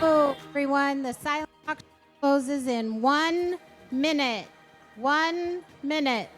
Hello, everyone. The silent auction closes in 1 minute. 1 minute.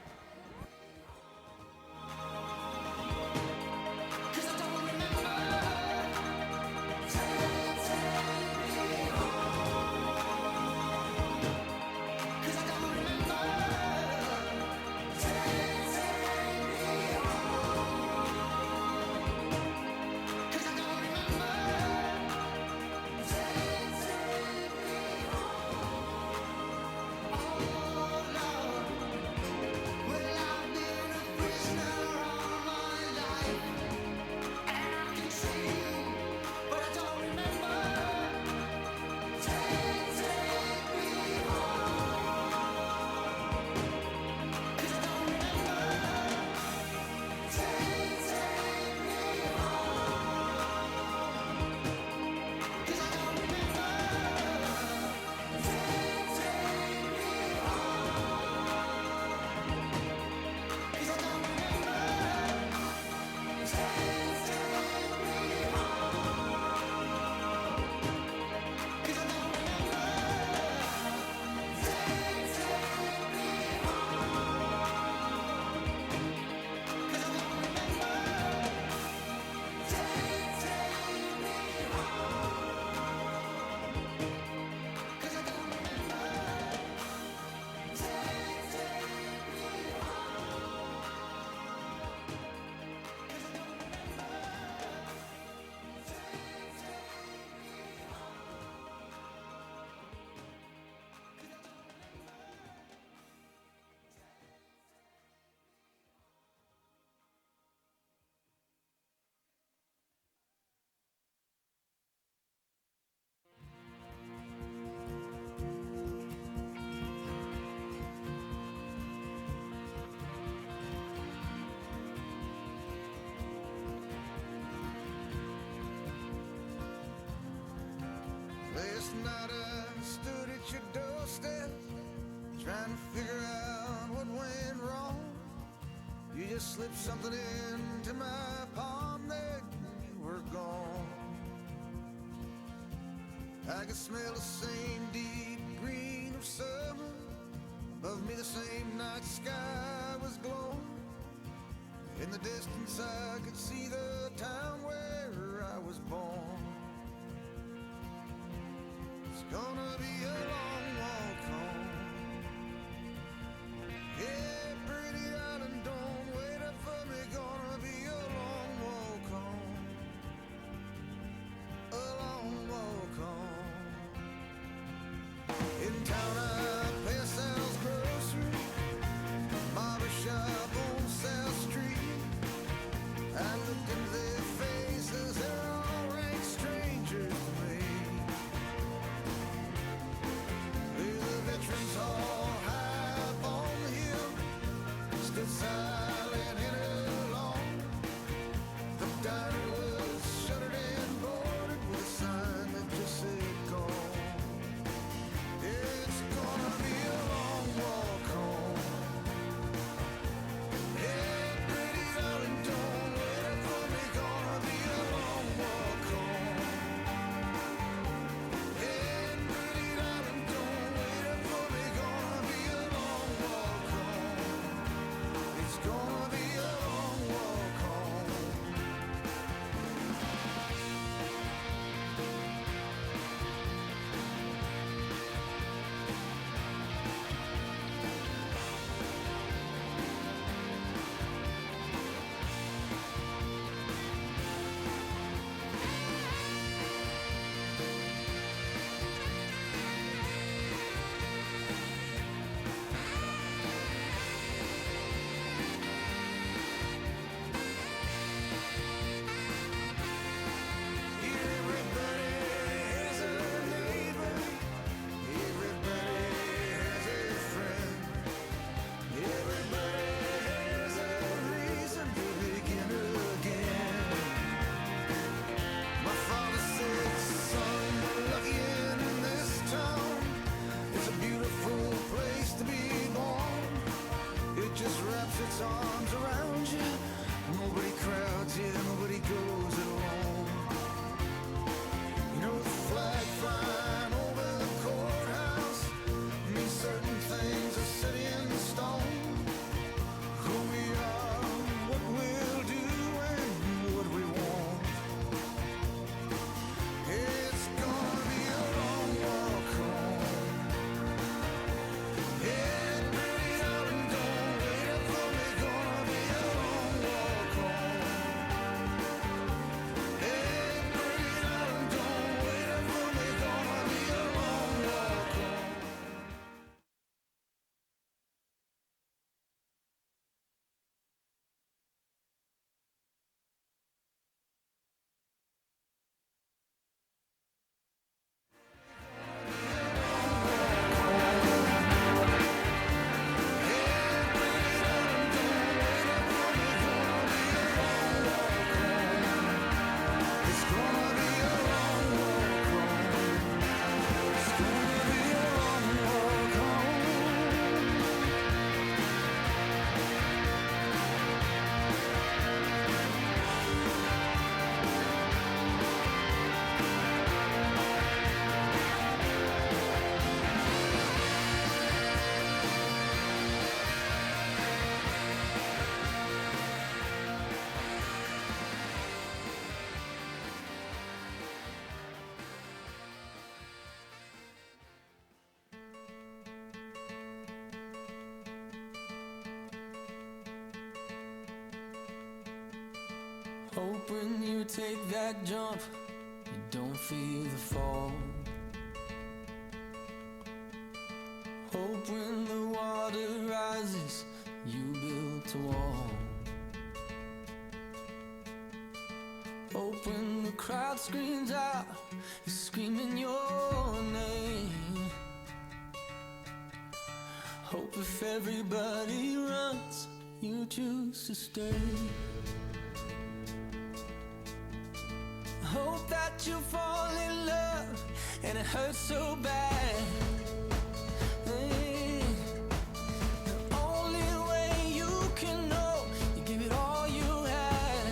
Last night I stood at your doorstep, trying to figure out what went wrong. You just slipped something into my palm, then you were gone. I could smell the same deep green of summer. Above me the same night sky was glowing. In the distance I could see the town where I was born. It's gonna be a long walk home. Yeah, pretty island, don't wait up for me. Gonna be a long walk home. A long walk home. In town I pass Sal's grocery, barber shop on South Street. I looked into their faces, they're all rank strangers to me. Hope when you take that jump, you don't feel the fall. Hope when the water rises, you built a wall. Hope when the crowd screams out, you're screaming your name. Hope if everybody runs, you choose to stay. Hope that you fall in love and it hurts so bad. Hey, the only way you can know, you give it all you had.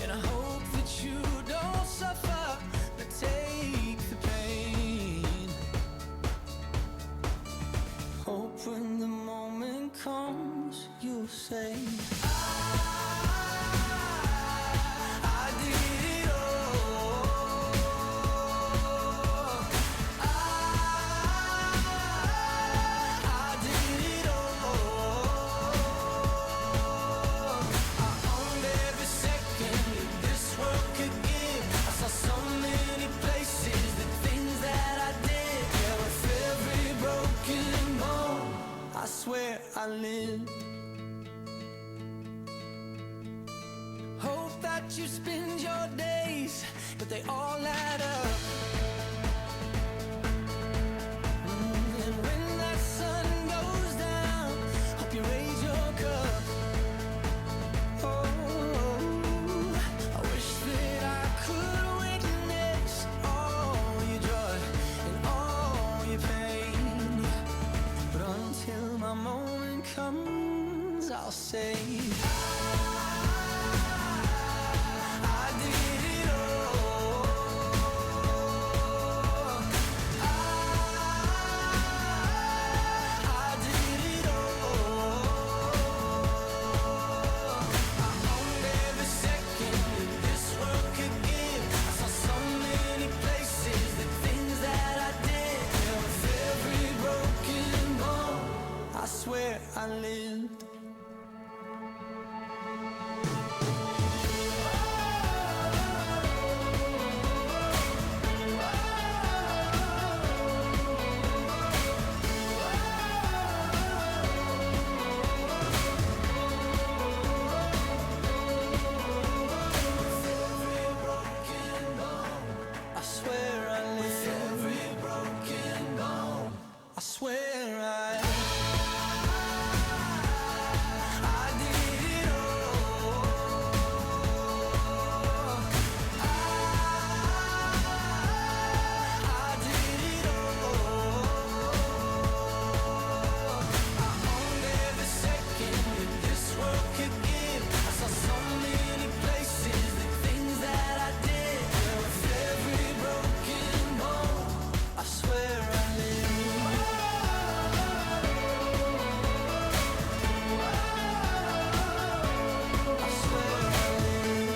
And I hope that you don't suffer, but take the pain. Hope when the moment comes, you'll say, where I live. Hope that you spend your days, but they all add up. And when that sun goes down, hope you raise your cup. Oh, I wish that I could witness all your joy and all your pain. But until my moment comes, I'll say, I did it all. I did it all. I owned every second that this world could give. I saw so many places, the things that I did. And with every broken bone, I swear I lived. I swear I lived. Every broken bone, I swear I did it all. I did it all. I owned every second that this world could give. I saw so many places, the things that I did. And with every broken bone, I swear I lived. I swear I lived.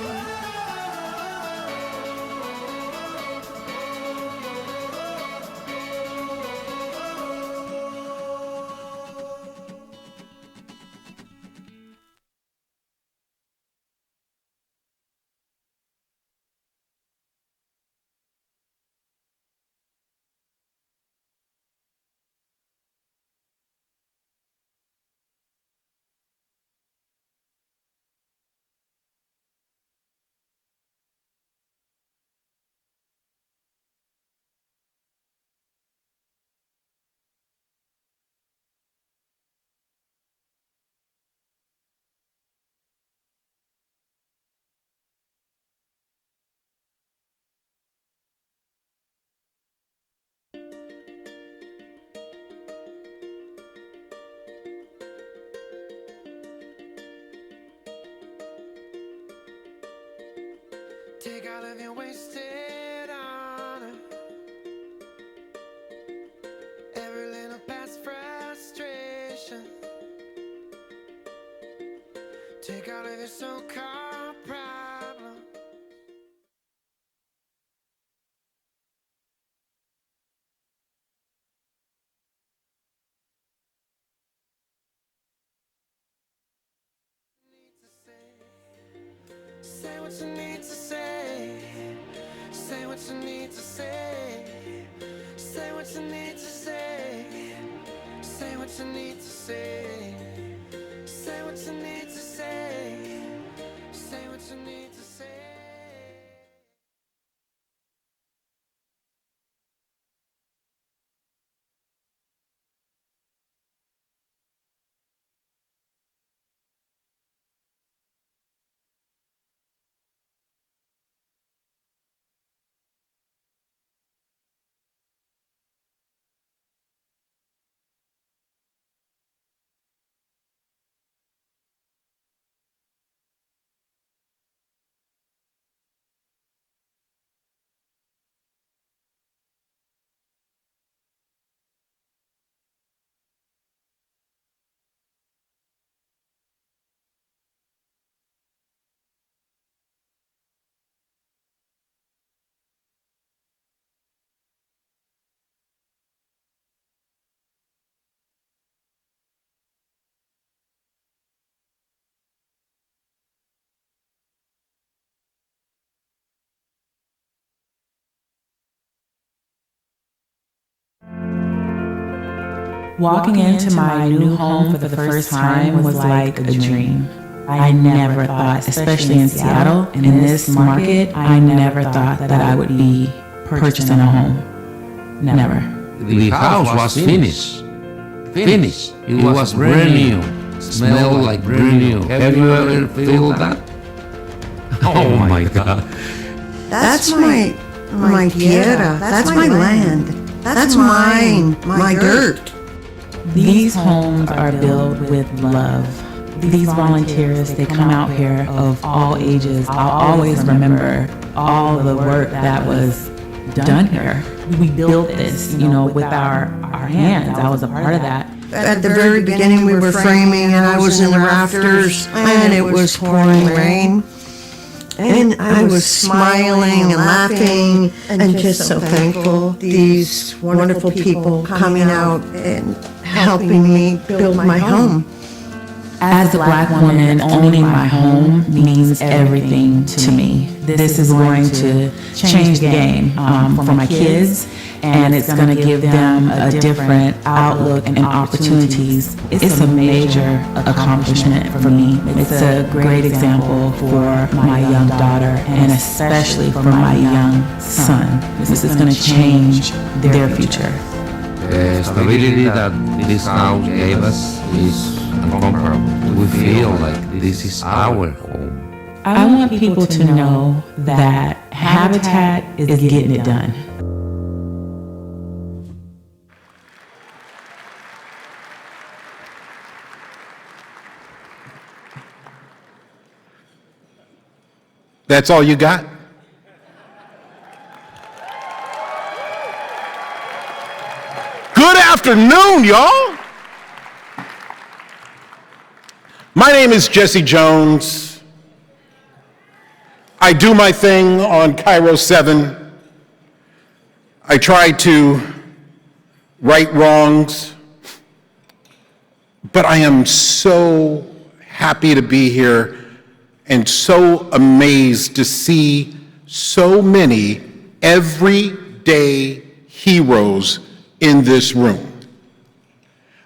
Take all of your wasted honor, every little past frustration. Take all of your so-called problems. what you need to say. Say what you need to say. Say what you need to say. Say what you need to say. Say what you need to say. Say what you need to say. Walking into my new home for the first time was like a dream. I never thought, especially in Seattle, in this market, I never thought that I would be purchasing a home. Never. The house was finished. Finished. It was brand new. Smelled like brand new. Have you ever felt that? Oh my God. That's my tierra. That's my land. That's mine. My dirt. These homes are built with love. These volunteers, they come out here of all ages. I'll always remember all the work that was done here. We built this, with our hands. I was a part of that. At the very beginning, we were framing, and I was in the rafters, and it was pouring rain. And I was smiling and laughing and just so thankful. These wonderful people coming out and helping me build my home. As a Black woman, owning my home means everything to me. This is going to change the game for my kids, and it's going to give them a different outlook and opportunities. It's a major accomplishment for me. It's a great example for my young daughter, and especially for my young son. This is going to change their future. The stability that this house gave us is incomparable. We feel like this is our home. I want people to know that Habitat is getting it done. That's all you got? Good afternoon, y'all. My name is Jesse Jones. I do my thing on Cairo 7. I try to right wrongs, but I am so happy to be here and so amazed to see so many everyday heroes in this room.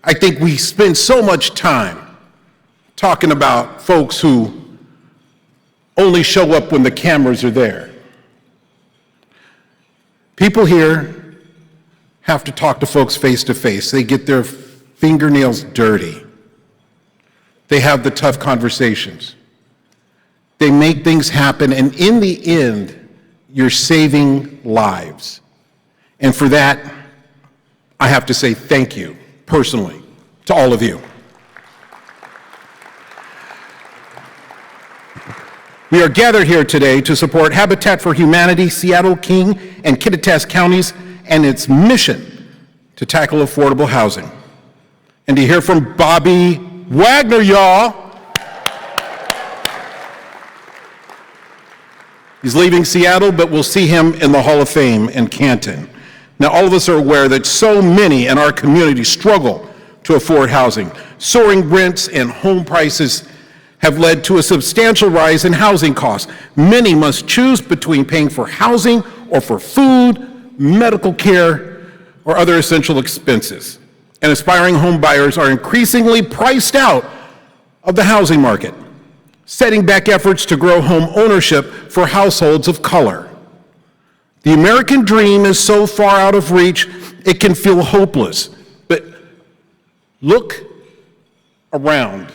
I think we spend so much time talking about folks who only show up when the cameras are there. People here have to talk to folks face to face. They get their fingernails dirty. They have the tough conversations. They make things happen, and in the end, you're saving lives. And for that, I have to say thank you, personally, to all of you. We are gathered here today to support Habitat for Humanity, Seattle, King, and Kittitas counties, and its mission to tackle affordable housing. And to hear from Bobby Wagner, y'all. He's leaving Seattle, but we'll see him in the Hall of Fame in Canton. Now, all of us are aware that so many in our community struggle to afford housing. Soaring rents and home prices have led to a substantial rise in housing costs. Many must choose between paying for housing or for food, medical care, or other essential expenses. And aspiring home buyers are increasingly priced out of the housing market, setting back efforts to grow home ownership for households of color. The American dream is so far out of reach, it can feel hopeless. But look around.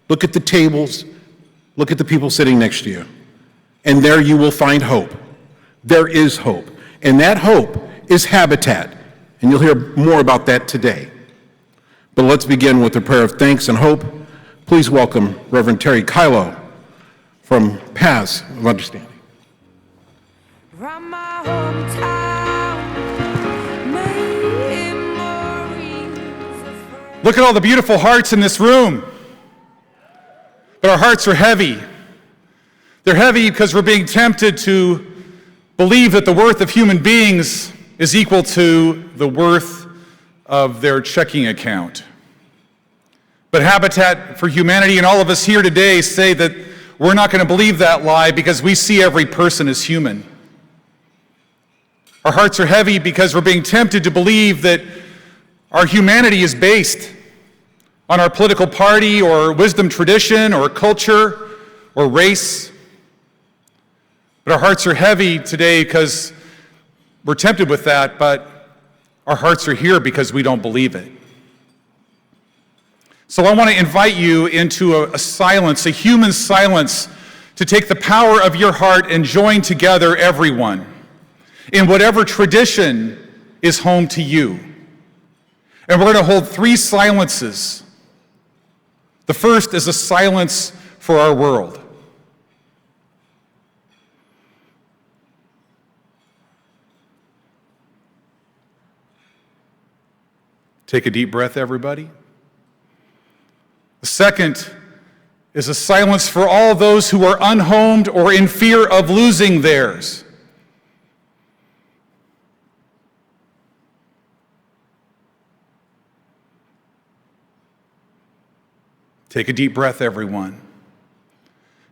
Look at the tables. Look at the people sitting next to you. And there you will find hope. There is hope. And that hope is Habitat. And you'll hear more about that today. But let's begin with a prayer of thanks and hope. Please welcome Reverend Terry Kylo from Paths of Understanding. From my hometown, memories of... Look at all the beautiful hearts in this room. But our hearts are heavy. They're heavy because we're being tempted to believe that the worth of human beings is equal to the worth of their checking account. But Habitat for Humanity and all of us here today say that we're not going to believe that lie because we see every person as human. Our hearts are heavy because we're being tempted to believe that our humanity is based on our political party or wisdom tradition or culture or race. But our hearts are heavy today because we're tempted with that, but our hearts are here because we don't believe it. So I want to invite you into a silence, a human silence, to take the power of your heart and join together everyone in whatever tradition is home to you. And we're going to hold 3 silences. The first is a silence for our world. Take a deep breath, everybody. The second is a silence for all those who are unhomed or in fear of losing theirs. Take a deep breath, everyone.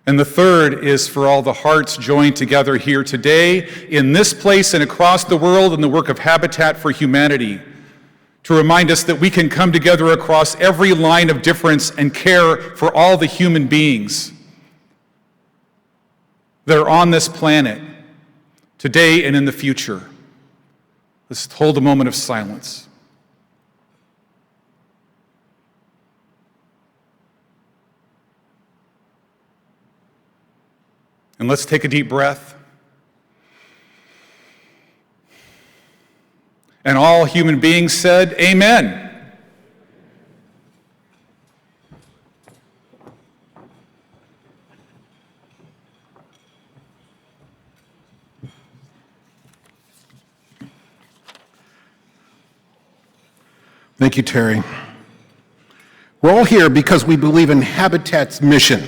And the third is for all the hearts joined together here today, in this place and across the world in the work of Habitat for Humanity, to remind us that we can come together across every line of difference and care for all the human beings that are on this planet today and in the future. Let's hold a moment of silence. And let's take a deep breath. And all human beings said, Amen. Thank you, Terry. We're all here because we believe in Habitat's mission,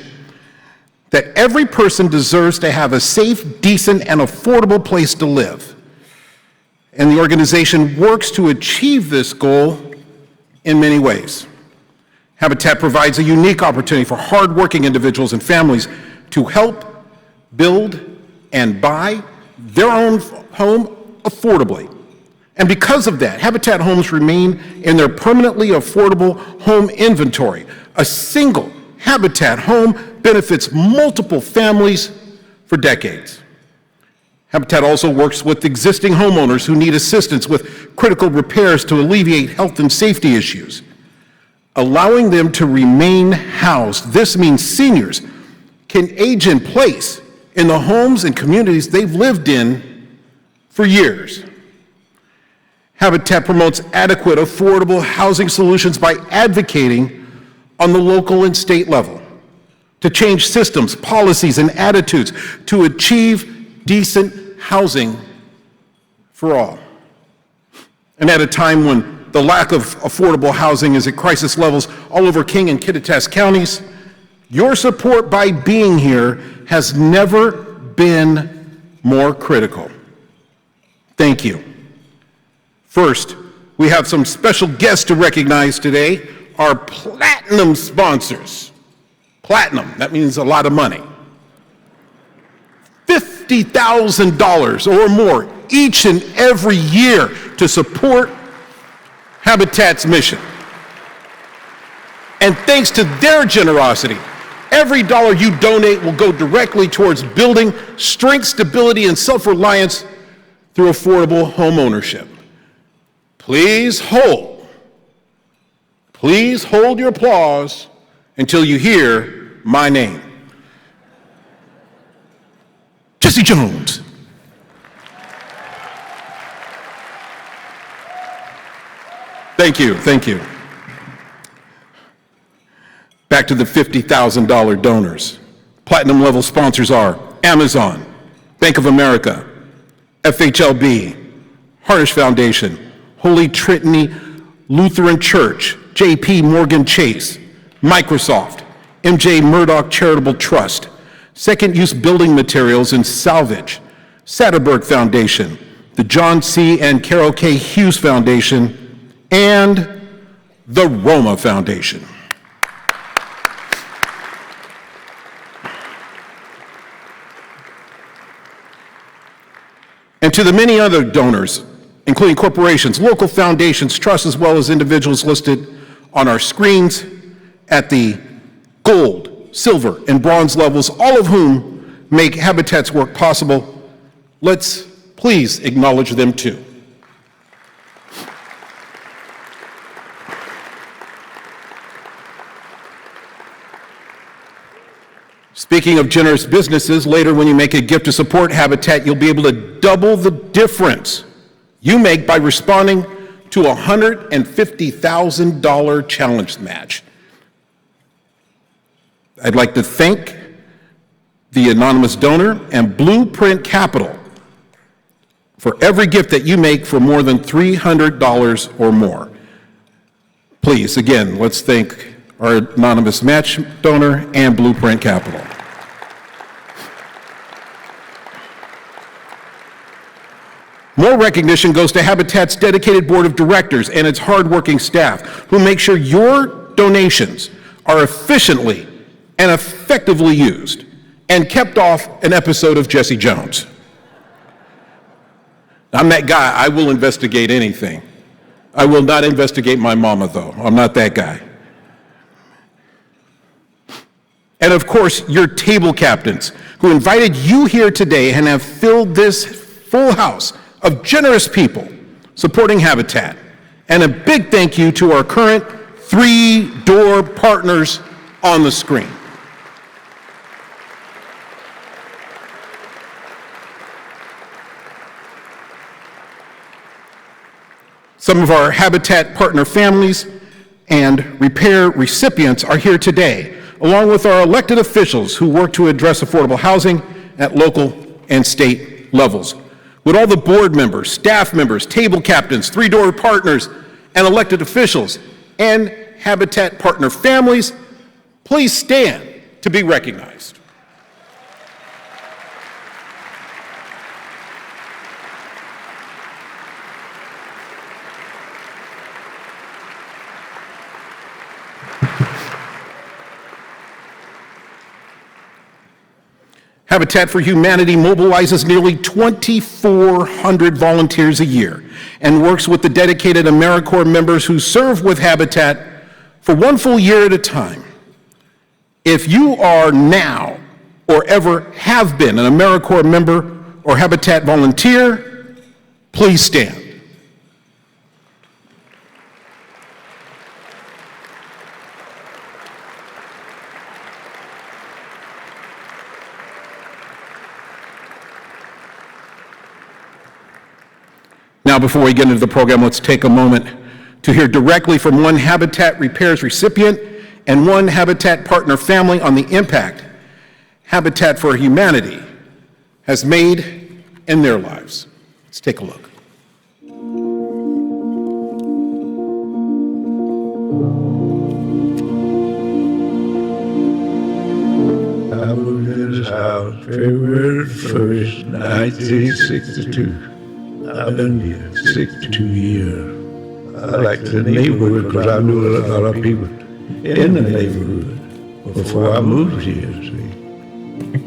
that every person deserves to have a safe, decent, and affordable place to live. And the organization works to achieve this goal in many ways. Habitat provides a unique opportunity for hardworking individuals and families to help build and buy their own home affordably. And because of that, Habitat homes remain in their permanently affordable home inventory. A single Habitat home benefits multiple families for decades. Habitat also works with existing homeowners who need assistance with critical repairs to alleviate health and safety issues, allowing them to remain housed. This means seniors can age in place in the homes and communities they've lived in for years. Habitat promotes adequate, affordable housing solutions by advocating on the local and state level to change systems, policies, and attitudes to achieve decent housing for all. And at a time when the lack of affordable housing is at crisis levels all over King and Kittitas counties, your support by being here has never been more critical. Thank you. First, we have some special guests to recognize today, our platinum sponsors. Platinum, that means a lot of money. $50,000 or more each and every year to support Habitat's mission. And thanks to their generosity, every dollar you donate will go directly towards building strength, stability, and self-reliance through affordable home ownership. Please hold your applause until you hear my name. Jesse Jones. Thank you. Back to the $50,000 donors. Platinum level sponsors are Amazon, Bank of America, FHLB, Harnish Foundation, Holy Trinity Lutheran Church, JP Morgan Chase, Microsoft, MJ Murdoch Charitable Trust, Second Use Building Materials and Salvage, Satterberg Foundation, the John C. and Carol K. Hughes Foundation, and the Roma Foundation. And to the many other donors, including corporations, local foundations, trusts, as well as individuals listed on our screens at the gold, silver, and bronze levels, all of whom make Habitat's work possible, let's please acknowledge them too. Speaking of generous businesses, later when you make a gift to support Habitat, you'll be able to double the difference you make by responding to a $150,000 challenge match. I'd like to thank the anonymous donor and Blueprint Capital for every gift that you make for more than $300 or more. Please, again, let's thank our anonymous match donor and Blueprint Capital. More recognition goes to Habitat's dedicated board of directors and its hardworking staff who make sure your donations are efficiently and effectively used and kept off an episode of Jesse Jones. I'm that guy, I will investigate anything. I will not investigate my mama though, I'm not that guy. And of course, your table captains who invited you here today and have filled this full house of generous people supporting Habitat. And a big thank you to our current 3-door partners on the screen. Some of our Habitat partner families and repair recipients are here today, along with our elected officials who work to address affordable housing at local and state levels. Would all the board members, staff members, table captains, 3-door partners, and elected officials and Habitat partner families please stand to be recognized. Habitat for Humanity mobilizes nearly 2,400 volunteers a year and works with the dedicated AmeriCorps members who serve with Habitat for one full year at a time. If you are now or ever have been an AmeriCorps member or Habitat volunteer, please stand. Now, before we get into the program, let's take a moment to hear directly from one Habitat Repairs recipient and one Habitat partner family on the impact Habitat for Humanity has made in their lives. Let's take a look. I moved in this house February 1st, 1962. I've been here 62 years. I liked the neighborhood because I knew a lot of people in the neighborhood. before I moved here, see.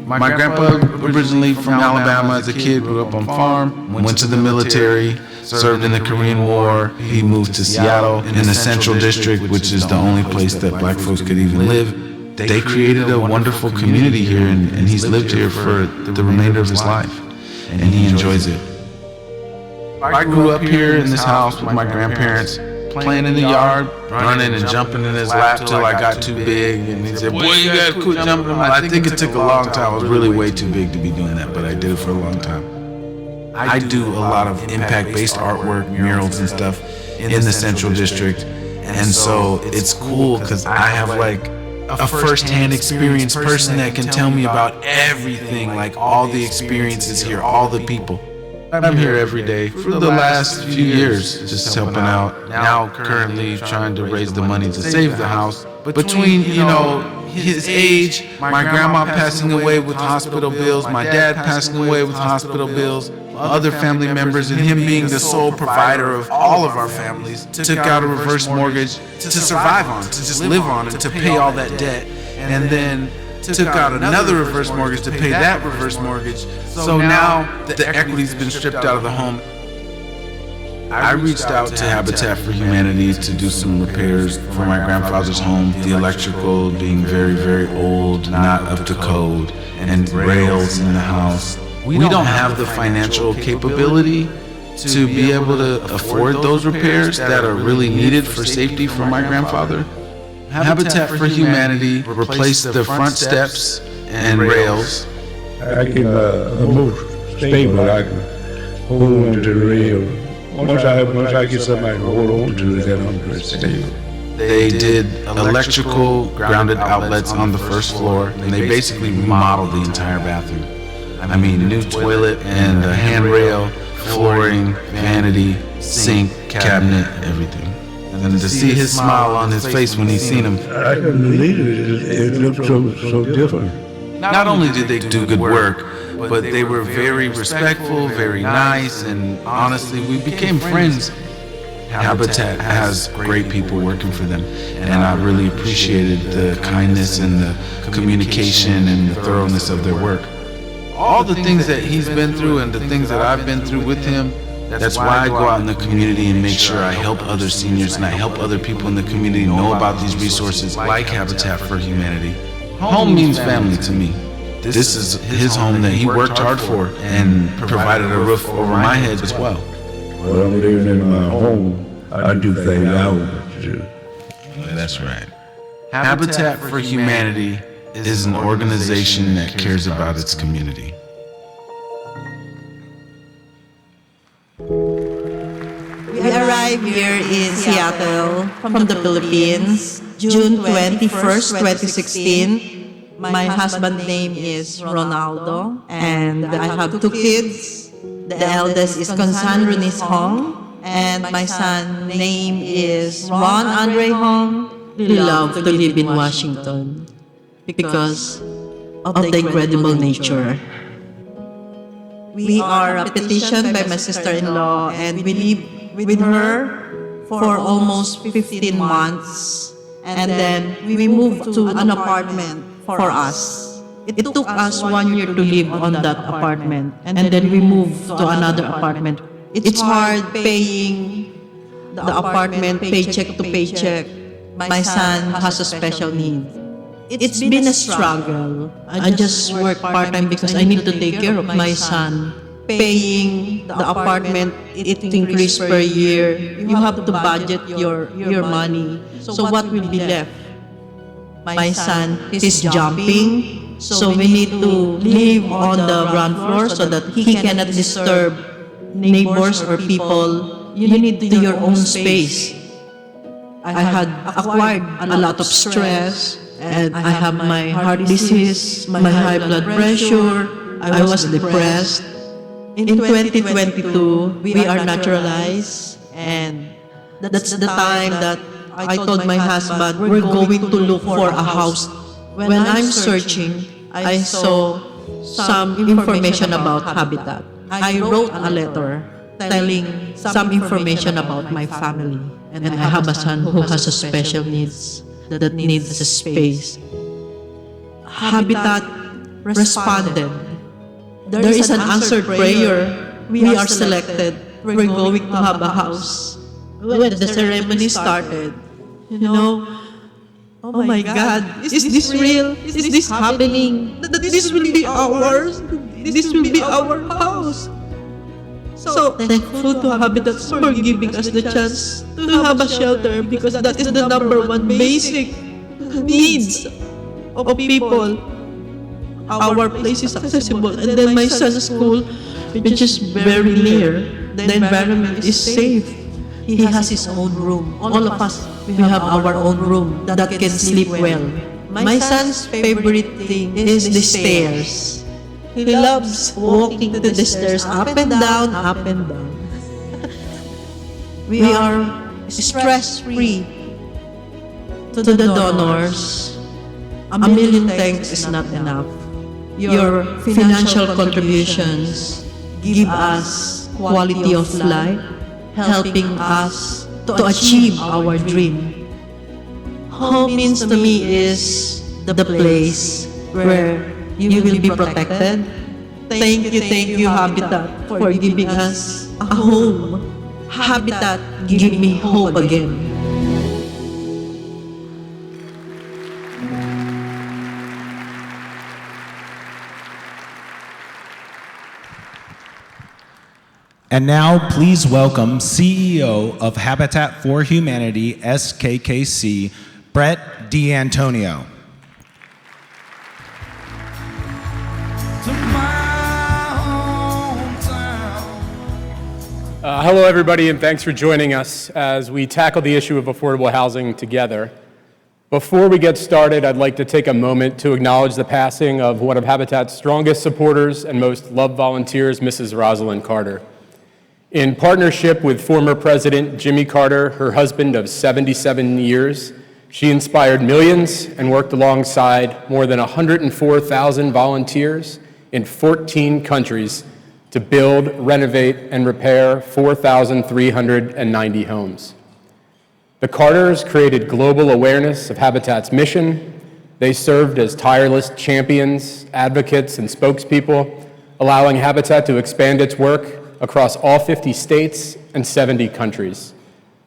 My grandpa, originally from Alabama as a kid, grew up on farm, went to the military, served in the Korean War. He moved to Seattle in the Central District, which is the only place that black folks could even live. They created a wonderful community here, and he's lived here for the remainder of his life, and he enjoys it. I grew up here in this house with my grandparents, playing in the yard, running and jumping in his lap till I got too big, and he said, "Boy, you gotta quit jumping." I think it took a long time. I was really way too big to be doing that, but I did it for a long time. I do a lot of impact-based artwork, murals and stuff in the Central District, and so it's cool because I have like a first-hand experience person that can tell me about everything, like all the experiences here, all the people. I'm here every day for the last few years, just helping out. Now, currently trying to raise the money to save the house. Between, his age, my grandma passing away with hospital bills, my dad passing away with hospital bills, other family members, and him being the sole provider of all of our families, took out a reverse mortgage to survive on, to just live on, and to pay all that debt. And then took out another reverse mortgage to pay that reverse mortgage. So now the equity's been stripped out of the home. I reached out to Habitat for Humanity to do some repairs for my grandfather's home, the electrical being very, very old, not up to code, and rails in the house. We don't have the financial capability to be able to afford those repairs that are really needed for safety for my grandfather. Habitat for Humanity replaced the front steps and rails. I can move stable. I can hold on to the rail. Once I get somebody to hold on to it, then I'm pretty stable. They did electrical grounded outlets on the first floor, and they basically remodeled the entire bathroom. I mean, new toilet and a handrail, flooring, vanity, sink, cabinet, everything. And to see his smile on his face when he seen him. I couldn't believe it. It looked so different. Not only did they do good work, but they were very respectful, very nice, and honestly, we became friends. Habitat has great people working for them, and I really appreciated the kindness and the communication and the thoroughness of their work. All the things that he's been through and the things that I've been through with him, that's why I go out in the community and make sure I help other seniors and I help other people in the community know about these resources like Habitat for Humanity. Home means family to me. This is his home that he worked hard for and provided a roof over my head as well. When I'm living in my home, I do things I want to do. That's right. Habitat for Humanity is an organization that cares about its community. We arrived here in Seattle from the Philippines, June 21st, 2016. My husband's name is Ronaldo, and I have two kids. The eldest is Consan Renice Hong, and my son's name is Ron Andre Hong. We love to live in Washington because of the incredible nature. We are a petition by my sister-in-law, and we live with her for almost 15 months. And then we moved to an apartment for us. It took us 1 year to live on that apartment, and then we moved to another apartment. It's hard paying the apartment paycheck to paycheck. My son has a special need. It's been a struggle. I just work part-time because I need to take care of my son. Paying the apartment, it increased per year. You have to budget your money. So what will be left? My son is jumping, so we need to live on the ground floor so that he cannot disturb neighbors or people. You need your own space. I had acquired a lot of stress, and I have my heart disease, my high blood pressure. I was depressed. In 2022, we are naturalized, and that's the time that I told my husband, we're going to look for a house. When I'm searching, I saw some information about Habitat. I wrote a letter telling some information about my family. And I have a son who has a special needs that needs a space. Habitat responded. There is an answered prayer. We are selected. We're going to have a house. When the ceremony started, oh my God, is this real? Is this happening? This will be ours. This will be our house. So thankful to Habitat for giving us the chance to have a shelter, because that is the number one basic needs of people. Our place is accessible, and then my son's school, which is very near. The environment is safe. He has his own room. All of us, we have our own room that can sleep well. My son's favorite thing is the stairs. He loves walking to the stairs up and down, up and down. We are stress-free. To the donors, a million thanks is not enough. Your financial contributions give us quality of life, helping us to achieve our dream. Home means to me is the place where you will be protected. Thank you, Habitat, for giving us a home. Habitat, give me hope again. And now, please welcome CEO of Habitat for Humanity, SKKC, Brett D'Antonio. Hello, everybody, and thanks for joining us as we tackle the issue of affordable housing together. Before we get started, I'd like to take a moment to acknowledge the passing of one of Habitat's strongest supporters and most loved volunteers, Mrs. Rosalind Carter. In partnership with former President Jimmy Carter, her husband of 77 years, she inspired millions and worked alongside more than 104,000 volunteers in 14 countries to build, renovate, and repair 4,390 homes. The Carters created global awareness of Habitat's mission. They served as tireless champions, advocates, and spokespeople, allowing Habitat to expand its work across all 50 states and 70 countries.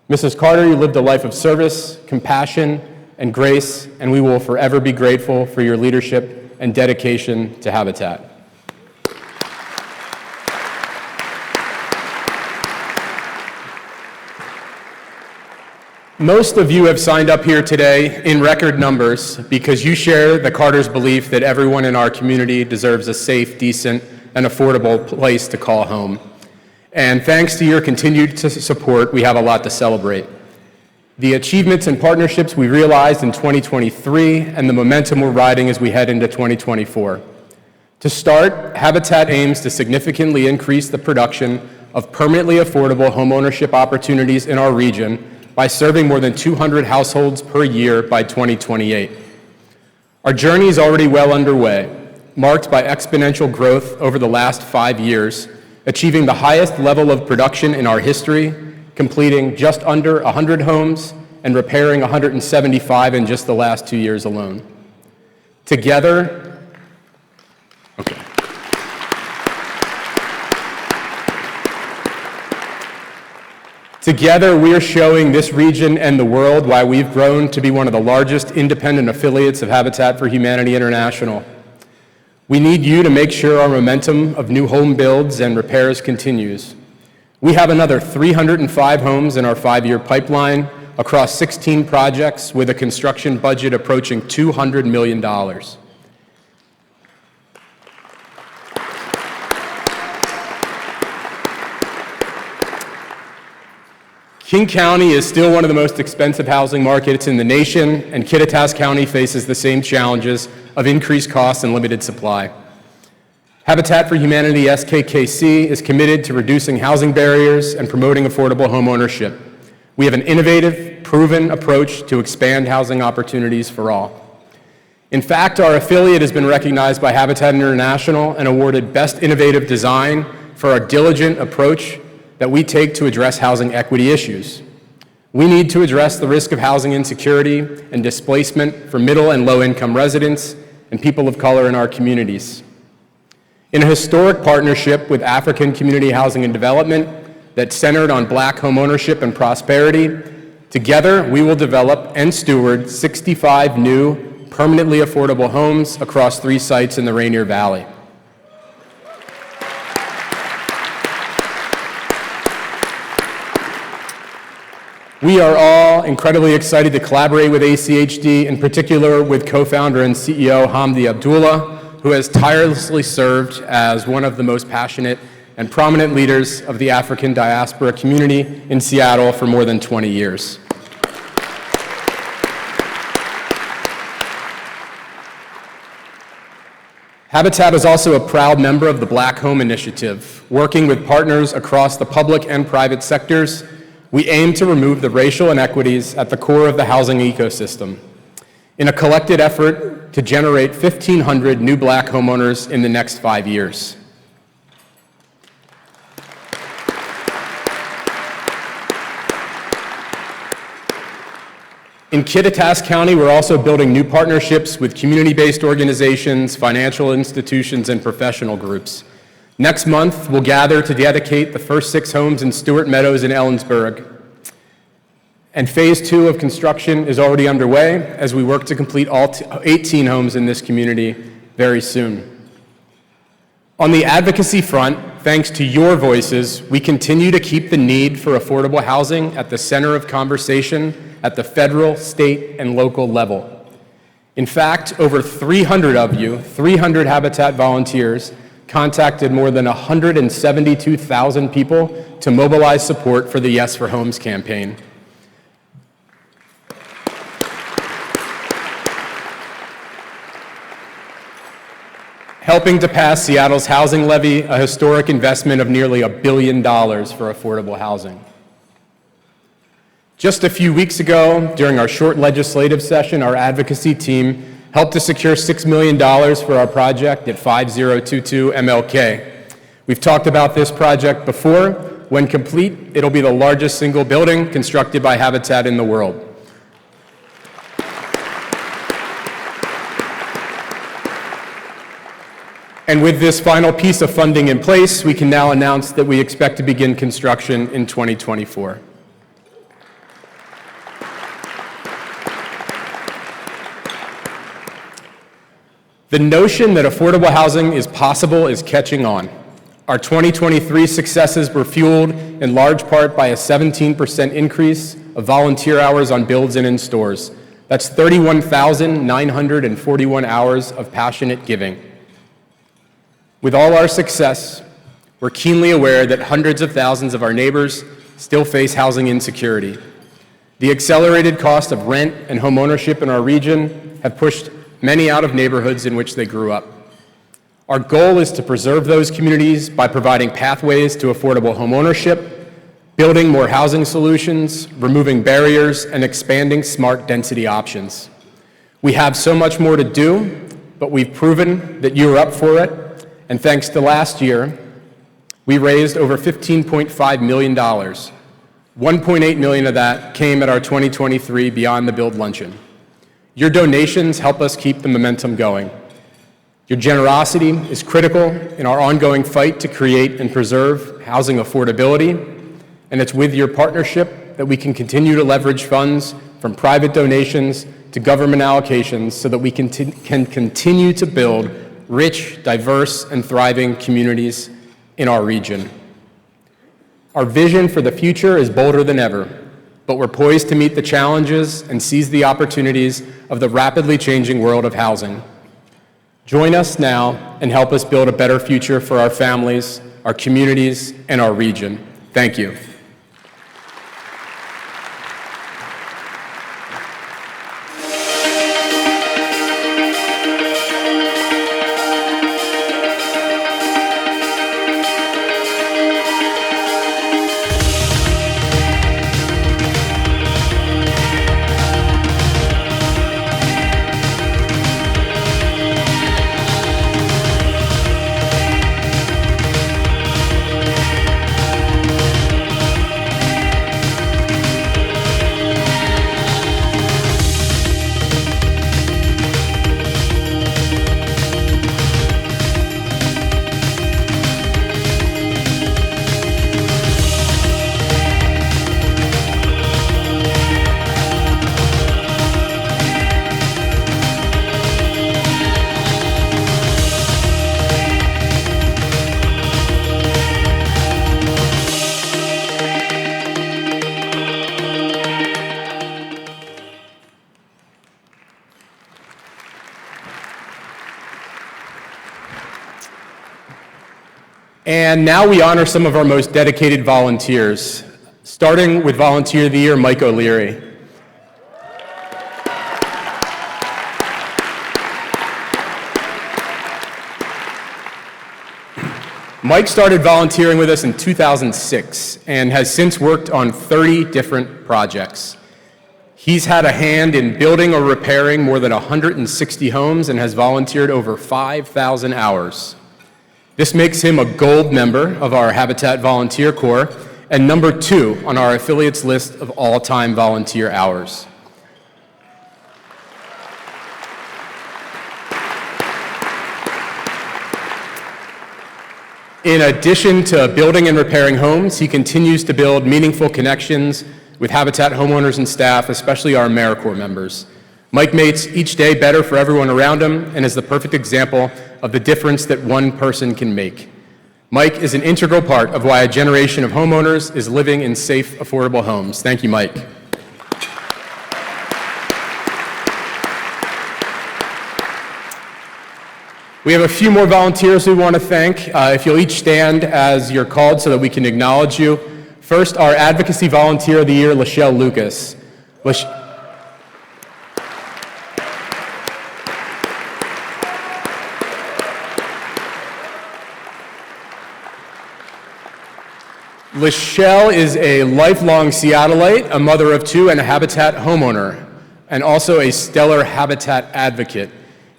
Mrs. Carter, you lived a life of service, compassion, and grace, and we will forever be grateful for your leadership and dedication to Habitat. Most of you have signed up here today in record numbers because you share the Carters' belief that everyone in our community deserves a safe, decent, and affordable place to call home. And thanks to your continued support, we have a lot to celebrate. The achievements and partnerships we realized in 2023 and the momentum we're riding as we head into 2024. To start, Habitat aims to significantly increase the production of permanently affordable homeownership opportunities in our region by serving more than 200 households per year by 2028. Our journey is already well underway, marked by exponential growth over the last 5 years, achieving the highest level of production in our history, completing just under 100 homes and repairing 175 in just the last 2 years alone. Together, we are showing this region and the world why we've grown to be one of the largest independent affiliates of Habitat for Humanity International. We need you to make sure our momentum of new home builds and repairs continues. We have another 305 homes in our 5-year pipeline across 16 projects with a construction budget approaching $200 million. King County is still one of the most expensive housing markets in the nation, and Kittitas County faces the same challenges of increased costs and limited supply. Habitat for Humanity SKKC is committed to reducing housing barriers and promoting affordable home ownership. We have an innovative, proven approach to expand housing opportunities for all. In fact, our affiliate has been recognized by Habitat International and awarded Best Innovative Design for our diligent approach that we take to address housing equity issues. We need to address the risk of housing insecurity and displacement for middle and low-income residents, and people of color in our communities. In a historic partnership with African Community Housing and Development that's centered on Black homeownership and prosperity, together we will develop and steward 65 new, permanently affordable homes across 3 sites in the Rainier Valley. We are all incredibly excited to collaborate with ACHD, in particular with co-founder and CEO Hamdi Abdullah, who has tirelessly served as one of the most passionate and prominent leaders of the African diaspora community in Seattle for more than 20 years. Habitat is also a proud member of the Black Home Initiative. Working with partners across the public and private sectors, we aim to remove the racial inequities at the core of the housing ecosystem in a collected effort to generate 1,500 new Black homeowners in the next 5 years. In Kittitas County, we're also building new partnerships with community-based organizations, financial institutions, and professional groups. Next month, we'll gather to dedicate the first 6 homes in Stewart Meadows in Ellensburg. And phase 2 of construction is already underway as we work to complete all 18 homes in this community very soon. On the advocacy front, thanks to your voices, we continue to keep the need for affordable housing at the center of conversation at the federal, state, and local level. In fact, over 300 of you, 300 Habitat volunteers, contacted more than 172,000 people to mobilize support for the Yes for Homes campaign. Helping to pass Seattle's housing levy, a historic investment of nearly $1 billion for affordable housing. Just a few weeks ago, during our short legislative session, our advocacy team helped to secure $6 million for our project at 5022 MLK. We've talked about this project before. When complete, it'll be the largest single building constructed by Habitat in the world. And with this final piece of funding in place, we can now announce that we expect to begin construction in 2024. The notion that affordable housing is possible is catching on. Our 2023 successes were fueled in large part by a 17% increase of volunteer hours on builds and in stores. That's 31,941 hours of passionate giving. With all our success, we're keenly aware that hundreds of thousands of our neighbors still face housing insecurity. The accelerated cost of rent and homeownership in our region have pushed many out of neighborhoods in which they grew up. Our goal is to preserve those communities by providing pathways to affordable homeownership, building more housing solutions, removing barriers, and expanding smart density options. We have so much more to do, but we've proven that you're up for it, and thanks to last year, we raised over $15.5 million. $1.8 million of that came at our 2023 Beyond the Build Luncheon. Your donations help us keep the momentum going. Your generosity is critical in our ongoing fight to create and preserve housing affordability, and it's with your partnership that we can continue to leverage funds from private donations to government allocations so that we can continue to build rich, diverse, and thriving communities in our region. Our vision for the future is bolder than ever, but we're poised to meet the challenges and seize the opportunities of the rapidly changing world of housing. Join us now and help us build a better future for our families, our communities, and our region. Thank you. And now we honor some of our most dedicated volunteers, starting with Volunteer of the Year, Mike O'Leary. Mike started volunteering with us in 2006 and has since worked on 30 different projects. He's had a hand in building or repairing more than 160 homes and has volunteered over 5,000 hours. This makes him a gold member of our Habitat Volunteer Corps and number 2 on our affiliates list of all-time volunteer hours. In addition to building and repairing homes, he continues to build meaningful connections with Habitat homeowners and staff, especially our AmeriCorps members. Mike makes each day better for everyone around him and is the perfect example of the difference that one person can make. Mike is an integral part of why a generation of homeowners is living in safe, affordable homes. Thank you, Mike. We have a few more volunteers we want to thank. If you'll each stand as you're called so that we can acknowledge you. First, our Advocacy Volunteer of the Year, Lachelle Lucas. Lachelle is a lifelong Seattleite, a mother of 2 and a Habitat homeowner, and also a stellar Habitat advocate.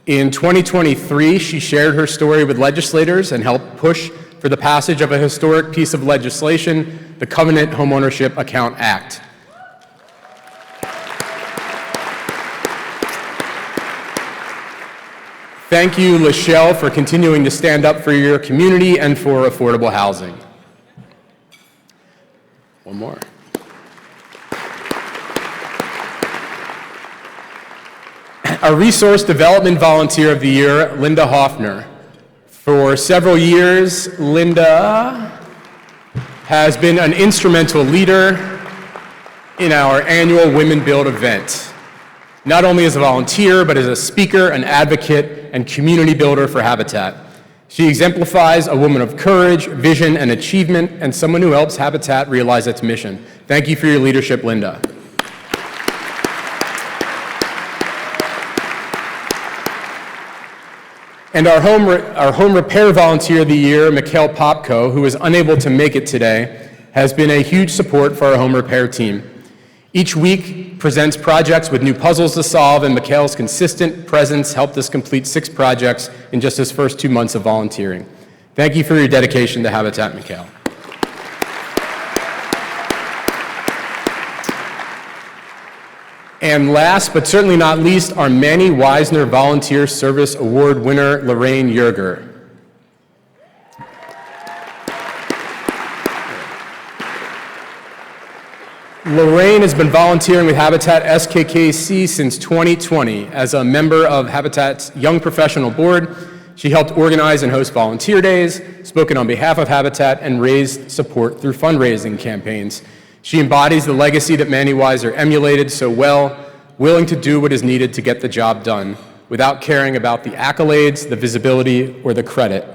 In 2023, she shared her story with legislators and helped push for the passage of a historic piece of legislation, the Covenant Homeownership Account Act. Thank you, Lachelle, for continuing to stand up for your community and for affordable housing. One more. Our Resource Development Volunteer of the Year, Linda Hoffner. For several years, Linda has been an instrumental leader in our annual Women Build event, not only as a volunteer, but as a speaker, an advocate, and community builder for Habitat. She exemplifies a woman of courage, vision, and achievement, and someone who helps Habitat realize its mission. Thank you for your leadership, Linda. And our home repair volunteer of the year, Mikhail Popko, who is unable to make it today, has been a huge support for our home repair team. Each week presents projects with new puzzles to solve, and Mikhail's consistent presence helped us complete 6 projects in just his first 2 months of volunteering. Thank you for your dedication to Habitat, Mikhail. And last, but certainly not least, our Manny Wisner Volunteer Service Award winner, Lorraine Yerger. Lorraine has been volunteering with Habitat SKKC since 2020 as a member of Habitat's Young Professional Board. She helped organize and host volunteer days, spoken on behalf of Habitat, and raised support through fundraising campaigns. She embodies the legacy that Manny Weiser emulated so well, willing to do what is needed to get the job done, without caring about the accolades, the visibility, or the credit.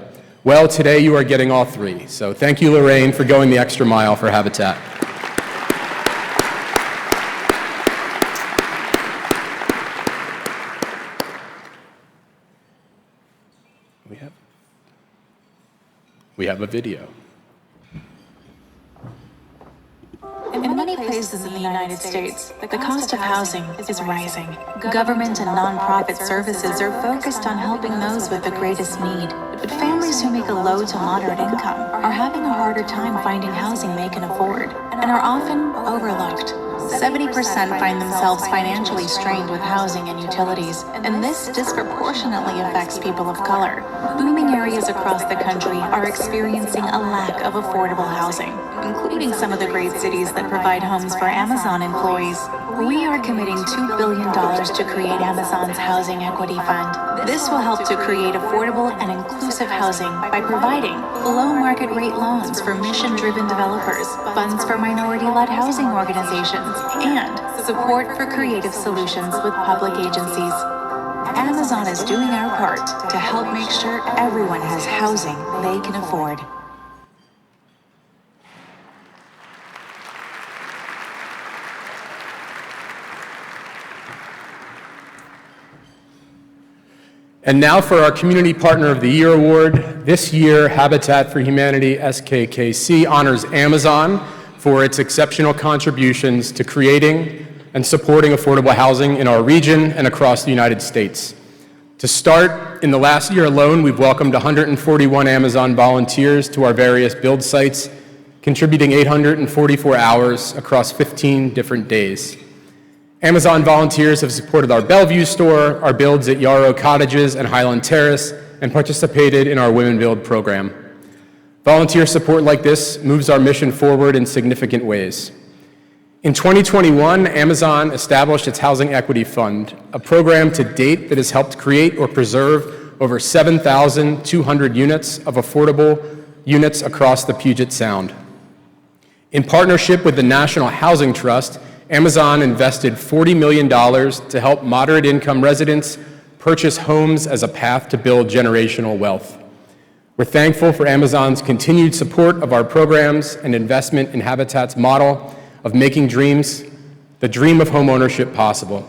Well, today you are getting all 3. So thank you, Lorraine, for going the extra mile for Habitat. We have a video. In many places in the United States, the cost of housing is rising. Government and nonprofit services are focused on helping those with the greatest need, but families who make a low to moderate income are having a harder time finding housing they can afford and are often overlooked. 70% find themselves financially strained with housing and utilities, and this disproportionately affects people of color. Booming areas across the country are experiencing a lack of affordable housing, including some of the great cities that provide homes for Amazon employees. We are committing $2 billion to create Amazon's Housing Equity Fund. This will help to create affordable and inclusive housing by providing below market rate loans for mission-driven developers, funds for minority-led housing organizations, and support for creative solutions with public agencies. Amazon is doing our part to help make sure everyone has housing they can afford. And now for our Community Partner of the Year Award. This year, Habitat for Humanity SKKC honors Amazon for its exceptional contributions to creating and supporting affordable housing in our region and across the United States. To start, in the last year alone, we've welcomed 141 Amazon volunteers to our various build sites, contributing 844 hours across 15 different days. Amazon volunteers have supported our Bellevue store, our builds at Yarrow Cottages and Highland Terrace, and participated in our Women Build program. Volunteer support like this moves our mission forward in significant ways. In 2021, Amazon established its Housing Equity Fund, a program to date that has helped create or preserve over 7,200 units of affordable units across the Puget Sound. In partnership with the National Housing Trust, Amazon invested $40 million to help moderate income residents purchase homes as a path to build generational wealth. We're thankful for Amazon's continued support of our programs and investment in Habitat's model of making dreams, the dream of homeownership, possible.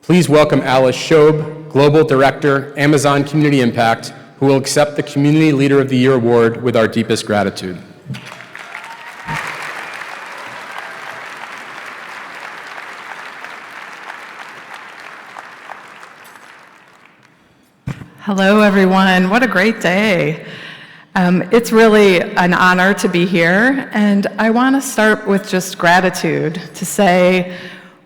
Please welcome Alice Shobe, Global Director, Amazon Community Impact, who will accept the Community Leader of the Year Award with our deepest gratitude. Hello, everyone. What a great day. It's really an honor to be here, and I want to start with just gratitude to say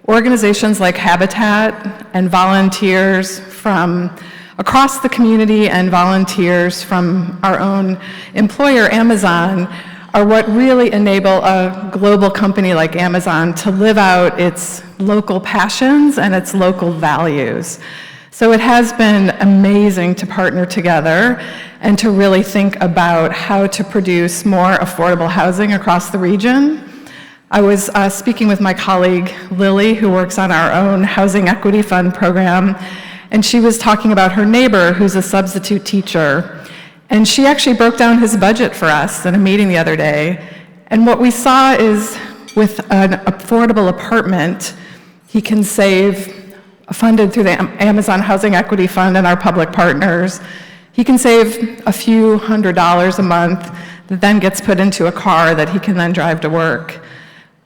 organizations like Habitat and volunteers from across the community and volunteers from our own employer, Amazon, are what really enable a global company like Amazon to live out its local passions and its local values. So it has been amazing to partner together and to really think about how to produce more affordable housing across the region. I was speaking with my colleague Lily, who works on our own Housing Equity Fund program, and she was talking about her neighbor who's a substitute teacher. And she actually broke down his budget for us in a meeting the other day. And what we saw is with an affordable apartment, he can save, funded through the Amazon Housing Equity Fund and our public partners, he can save a few $100s a month that then gets put into a car that he can then drive to work.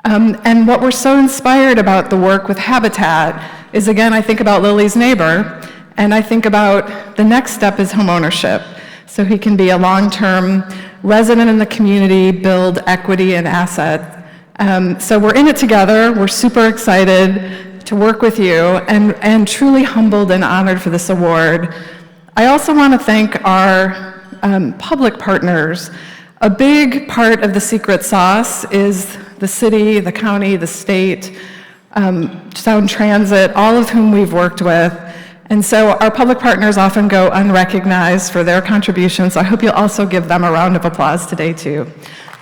And what we're so inspired about the work with Habitat is, again, I think about Lily's neighbor, and I think about the next step is homeownership. So he can be a long-term resident in the community, build equity and asset. So we're in it together. We're super excited to work with you, and truly humbled and honored for this award. I also want to thank our public partners. A big part of the secret sauce is the city, the county, the state, Sound Transit, all of whom we've worked with. And so our public partners often go unrecognized for their contributions. So I hope you'll also give them a round of applause today, too.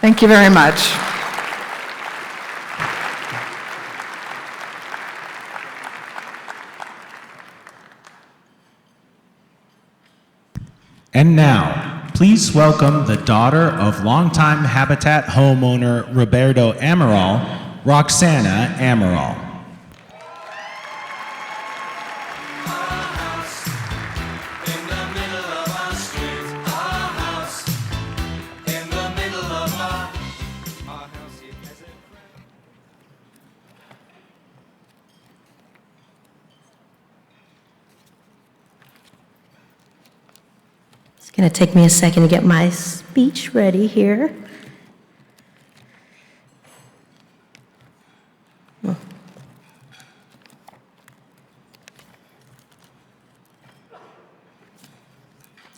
Thank you very much. And now, please welcome the daughter of longtime Habitat homeowner Roberto Amaral, Roxana Amaral. It's going to take me a second to get my speech ready here.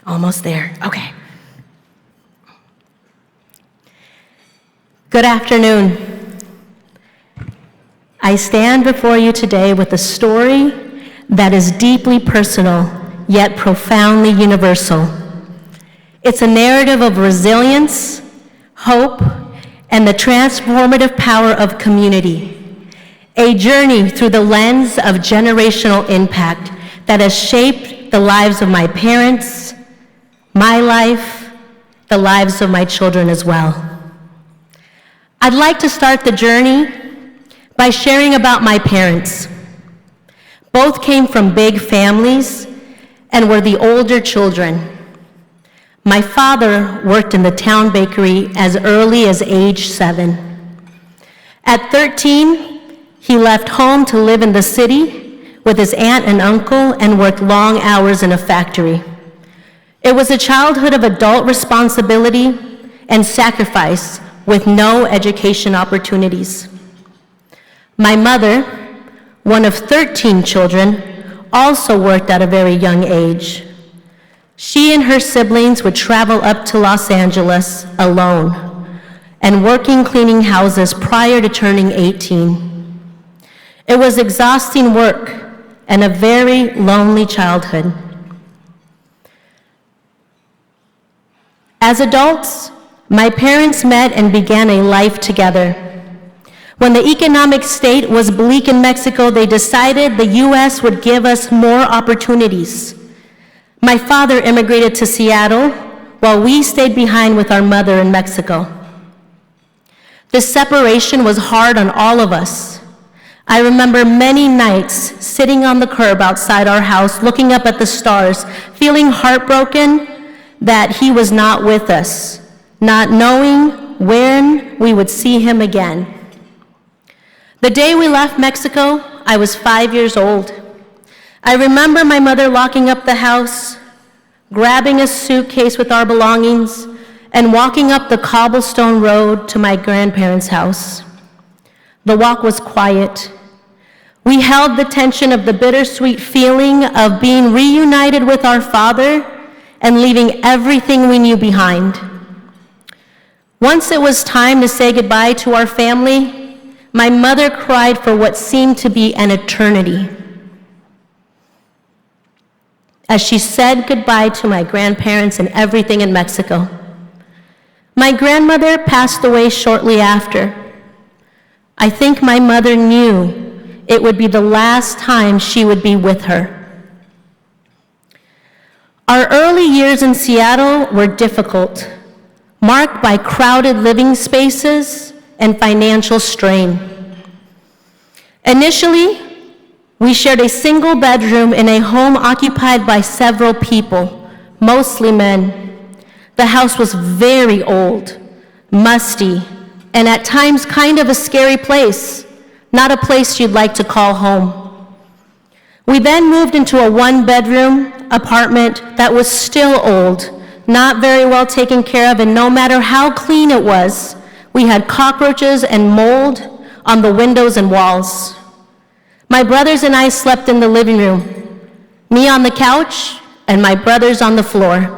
Almost there. Okay. Good afternoon. I stand before you today with a story that is deeply personal, yet profoundly universal. It's a narrative of resilience, hope, and the transformative power of community. A journey through the lens of generational impact that has shaped the lives of my parents, my life, the lives of my children as well. I'd like to start the journey by sharing about my parents. Both came from big families, and were the older children. My father worked in the town bakery as early as age 7. At 13, he left home to live in the city with his aunt and uncle and worked long hours in a factory. It was a childhood of adult responsibility and sacrifice with no education opportunities. My mother, one of 13 children, also worked at a very young age. She and her siblings would travel up to Los Angeles alone and working cleaning houses prior to turning 18. It was exhausting work and a very lonely childhood. As adults, my parents met and began a life together. When the economic state was bleak in Mexico, they decided the U.S. would give us more opportunities. My father immigrated to Seattle while we stayed behind with our mother in Mexico. This separation was hard on all of us. I remember many nights sitting on the curb outside our house, looking up at the stars, feeling heartbroken that he was not with us, not knowing when we would see him again. The day we left Mexico, I was 5 years old. I remember my mother locking up the house, grabbing a suitcase with our belongings, and walking up the cobblestone road to my grandparents' house. The walk was quiet. We held the tension of the bittersweet feeling of being reunited with our father and leaving everything we knew behind. Once it was time to say goodbye to our family, my mother cried for what seemed to be an eternity. As she said goodbye to my grandparents and everything in Mexico. My grandmother passed away shortly after. I think my mother knew it would be the last time she would be with her. Our early years in Seattle were difficult, marked by crowded living spaces and financial strain. Initially, we shared a single bedroom in a home occupied by several people, mostly men. The house was very old, musty, and at times kind of a scary place, not a place you'd like to call home. We then moved into a one-bedroom apartment that was still old, not very well taken care of, and no matter how clean it was, we had cockroaches and mold on the windows and walls. My brothers and I slept in the living room, me on the couch and my brothers on the floor.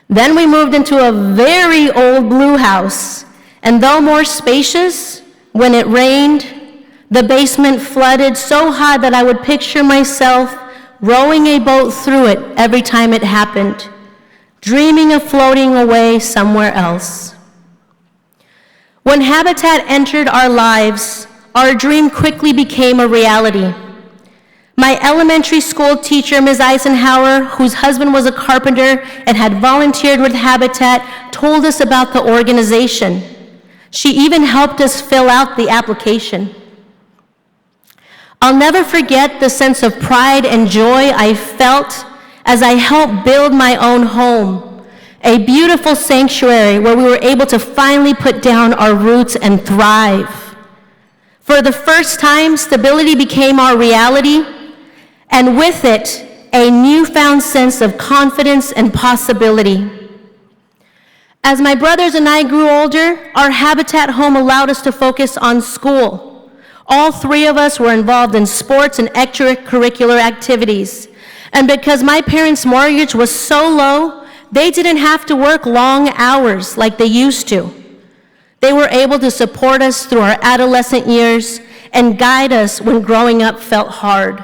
Then we moved into a very old blue house, and though more spacious, when it rained, the basement flooded so high that I would picture myself rowing a boat through it every time it happened, dreaming of floating away somewhere else. When Habitat entered our lives, our dream quickly became a reality. My elementary school teacher, Ms. Eisenhower, whose husband was a carpenter and had volunteered with Habitat, told us about the organization. She even helped us fill out the application. I'll never forget the sense of pride and joy I felt as I helped build my own home, a beautiful sanctuary where we were able to finally put down our roots and thrive. For the first time, stability became our reality, and with it, a newfound sense of confidence and possibility. As my brothers and I grew older, our Habitat home allowed us to focus on school. All three of us were involved in sports and extracurricular activities. And because my parents' mortgage was so low, they didn't have to work long hours like they used to. They were able to support us through our adolescent years and guide us when growing up felt hard.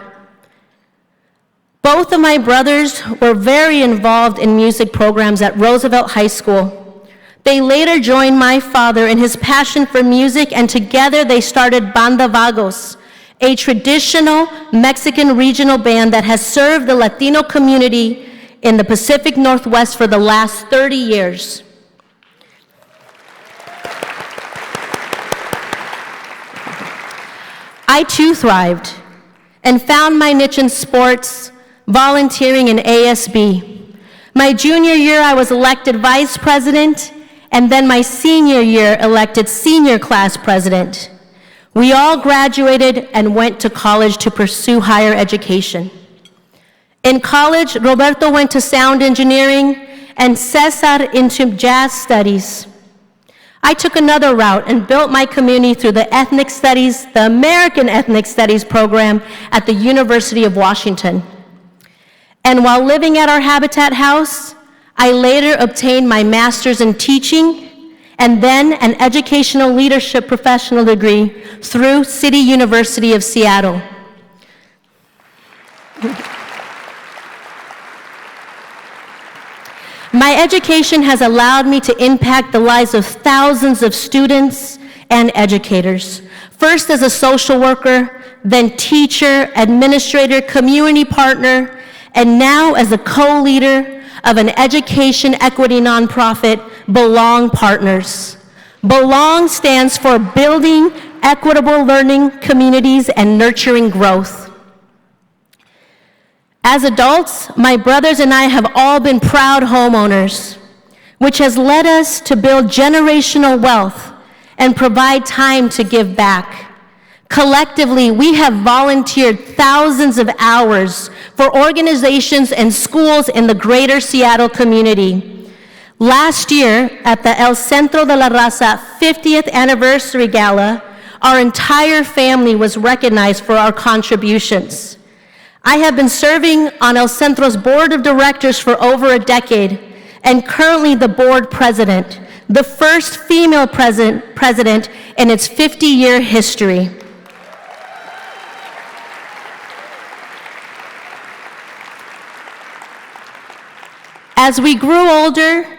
Both of my brothers were very involved in music programs at Roosevelt High School. They later joined my father in his passion for music, and together they started Banda Vagos, a traditional Mexican regional band that has served the Latino community in the Pacific Northwest for the last 30 years. I too thrived and found my niche in sports, volunteering in ASB. My junior year, I was elected vice president, and then my senior year, elected senior class president. We all graduated and went to college to pursue higher education. In college, Roberto went to sound engineering and Cesar into jazz studies. I took another route and built my community through the Ethnic Studies, the American Ethnic Studies program at the University of Washington. And while living at our Habitat house, I later obtained my master's in teaching and then an educational leadership professional degree through City University of Seattle. My education has allowed me to impact the lives of thousands of students and educators, first as a social worker, then teacher, administrator, community partner, and now as a co-leader of an education equity nonprofit, Belong Partners. Belong stands for Building Equitable Learning Communities and Nurturing Growth. As adults, my brothers and I have all been proud homeowners, which has led us to build generational wealth and provide time to give back. Collectively, we have volunteered thousands of hours for organizations and schools in the greater Seattle community. Last year, at the El Centro de la Raza 50th Anniversary Gala, our entire family was recognized for our contributions. I have been serving on El Centro's board of directors for over a decade and currently the board president, the first female president in its 50-year history. As we grew older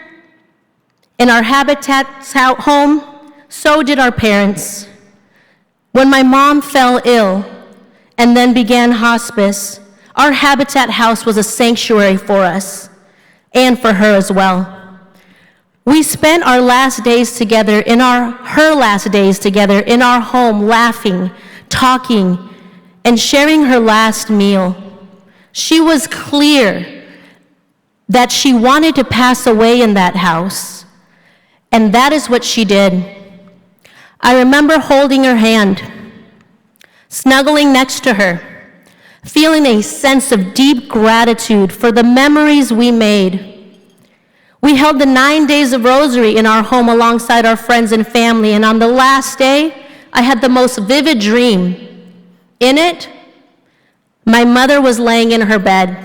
in our Habitat home, so did our parents. When my mom fell ill and then began hospice, our Habitat house was a sanctuary for us and for her as well. We spent our last days together her last days together in our home, laughing, talking, and sharing her last meal. She was clear that she wanted to pass away in that house, and that is what she did. I remember holding her hand, snuggling next to her, feeling a sense of deep gratitude for the memories we made. We held the 9 days of rosary in our home alongside our friends and family, and on the last day, I had the most vivid dream. In it, my mother was laying in her bed,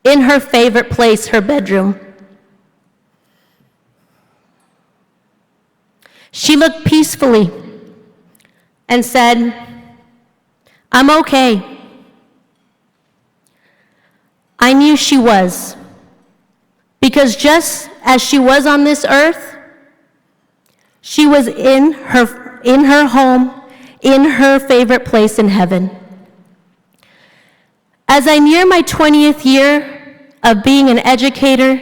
in her favorite place, her bedroom. She looked peacefully and said, "I'm okay." I knew she was, because just as she was on this earth, she was in her home, in her favorite place in heaven. As I near my 20th year of being an educator,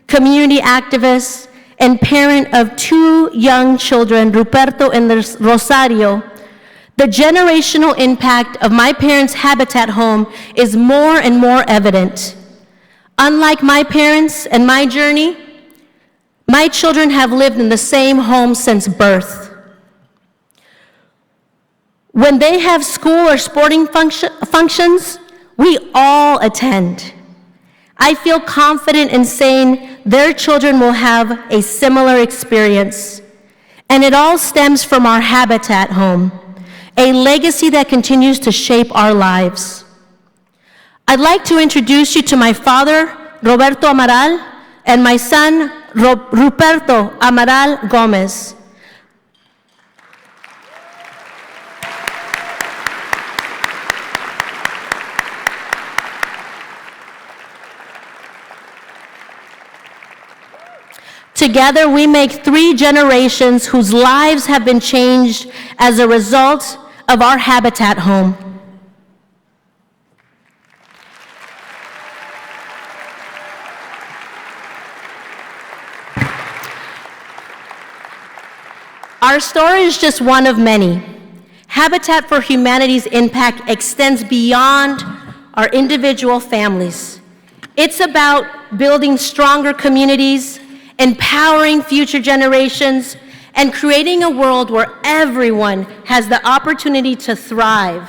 community activist, and parent of 2 young children, Ruperto and Rosario, the generational impact of my parents' Habitat home is more and more evident. Unlike my parents and my journey, my children have lived in the same home since birth. When they have school or sporting functions, we all attend. I feel confident in saying their children will have a similar experience. And it all stems from our Habitat home, a legacy that continues to shape our lives. I'd like to introduce you to my father, Roberto Amaral, and my son, Ruperto Amaral Gomez. Together, we make 3 generations whose lives have been changed as a result of our Habitat home. Our story is just one of many. Habitat for Humanity's impact extends beyond our individual families. It's about building stronger communities, empowering future generations, and creating a world where everyone has the opportunity to thrive.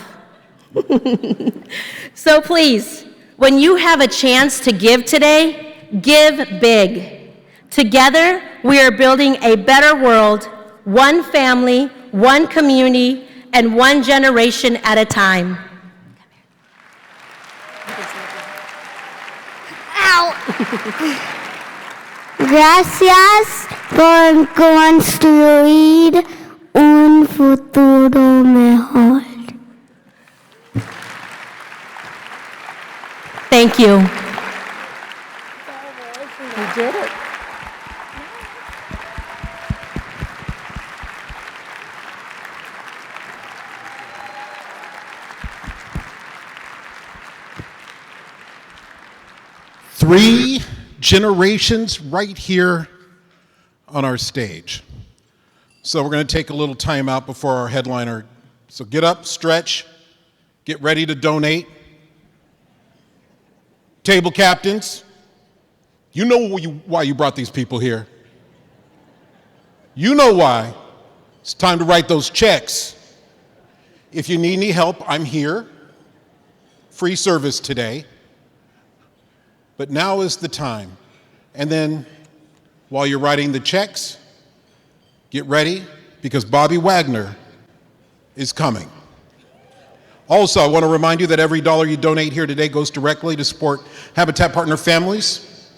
So please, when you have a chance to give today, give big. Together, we are building a better world, one family, one community, and one generation at a time. Gracias por construir un futuro mejor. Thank you. You did it. Three generations right here on our stage. So we're going to take a little time out before our headliner. So get up, stretch, get ready to donate. Table captains, you know why you brought these people here. You know why. It's time to write those checks. If you need any help, I'm here. Free service today. But now is the time. And then, while you're writing the checks, get ready, because Bobby Wagner is coming. Also, I want to remind you that every dollar you donate here today goes directly to support Habitat partner families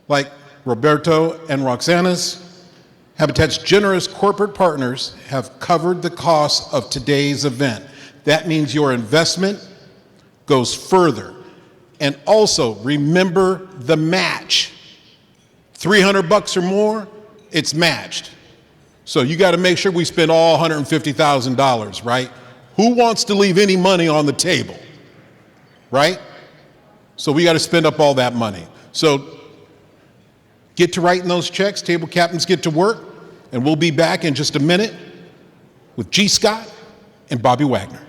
like Roberto and Roxana's. Habitat's generous corporate partners have covered the cost of today's event. That means your investment goes further. And also, remember the match. $300 or more, it's matched. So you got to make sure we spend all $150,000, right? Who wants to leave any money on the table, right? So we got to spend up all that money. So get to writing those checks, table captains get to work, and we'll be back in just a minute with G. Scott and Bobby Wagner.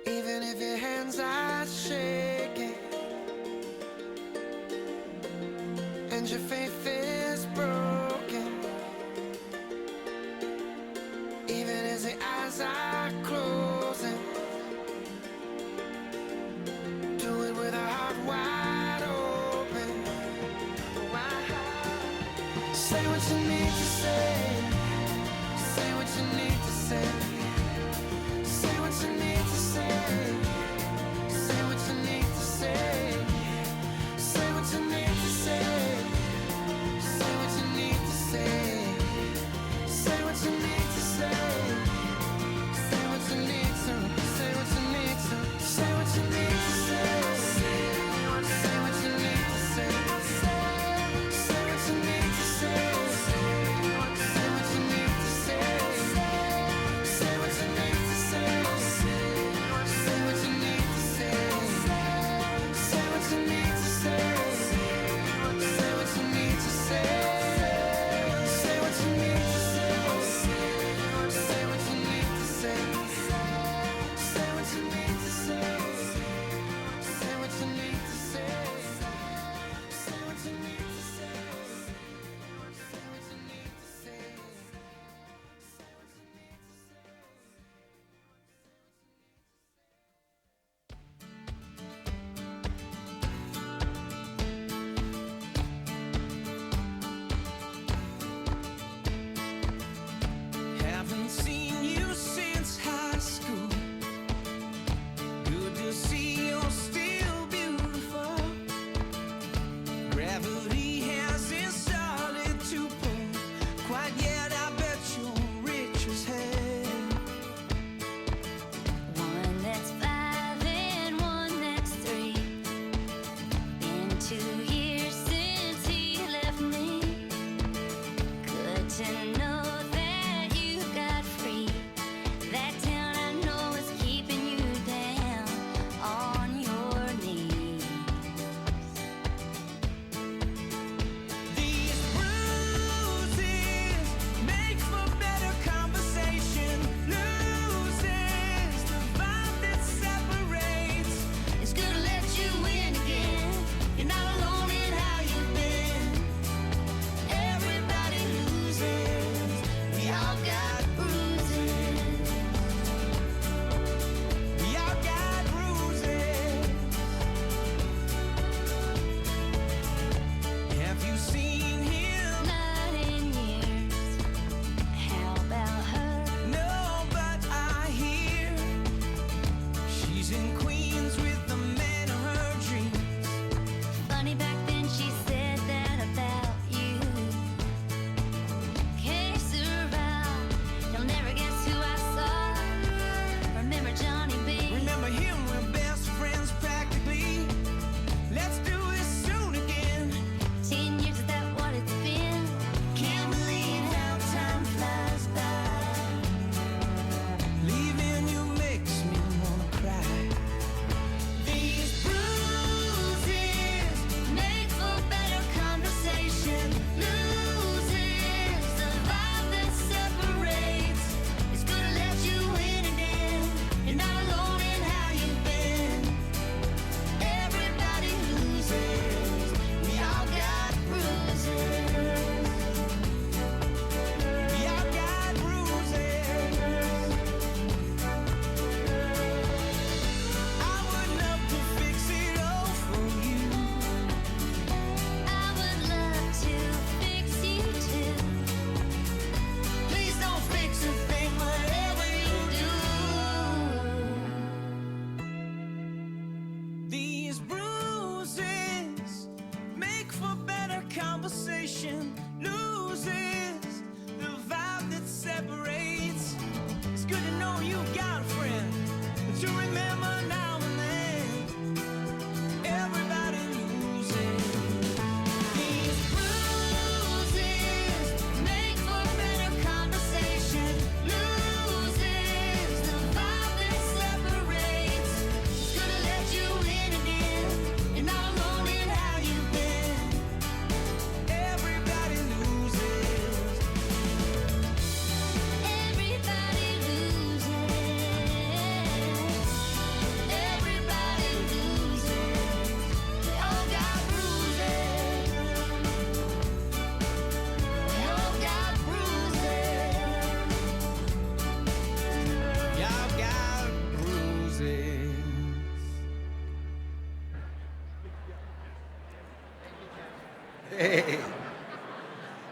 Even if your hands are shaking and your faith is broken, even as the eyes are closing, do it with a heart wide open. Say what you need to say. Say what you need to say. Say what you need to say. Say what you need to say. Say what you need to say. Say what you need to say. Say what you need to say. Say what you need to. Say what you need to. Say what you need to say. Say what you need to say. Say what you need to say. Say what you need to say. Say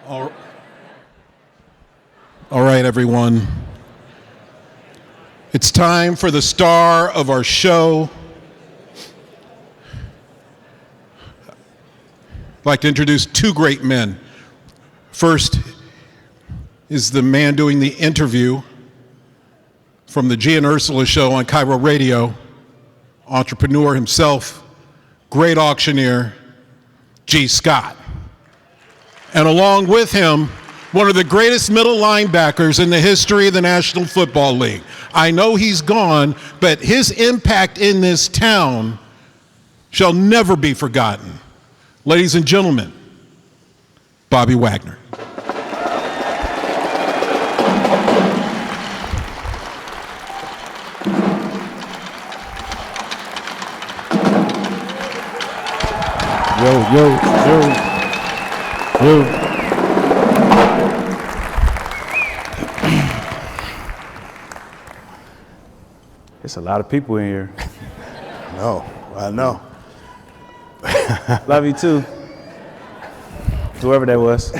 All right, everyone. It's time for the star of our show. I'd like to introduce two great men. First is the man doing the interview from the Gia and Ursula show on Cairo Radio, entrepreneur himself, great auctioneer, G. Scott. And along with him, one of the greatest middle linebackers in the history of the National Football League. I know he's gone, but his impact in this town shall never be forgotten. Ladies and gentlemen, Bobby Wagner. Yo. There's a lot of people in here. No, I know. Love you too. Whoever that was.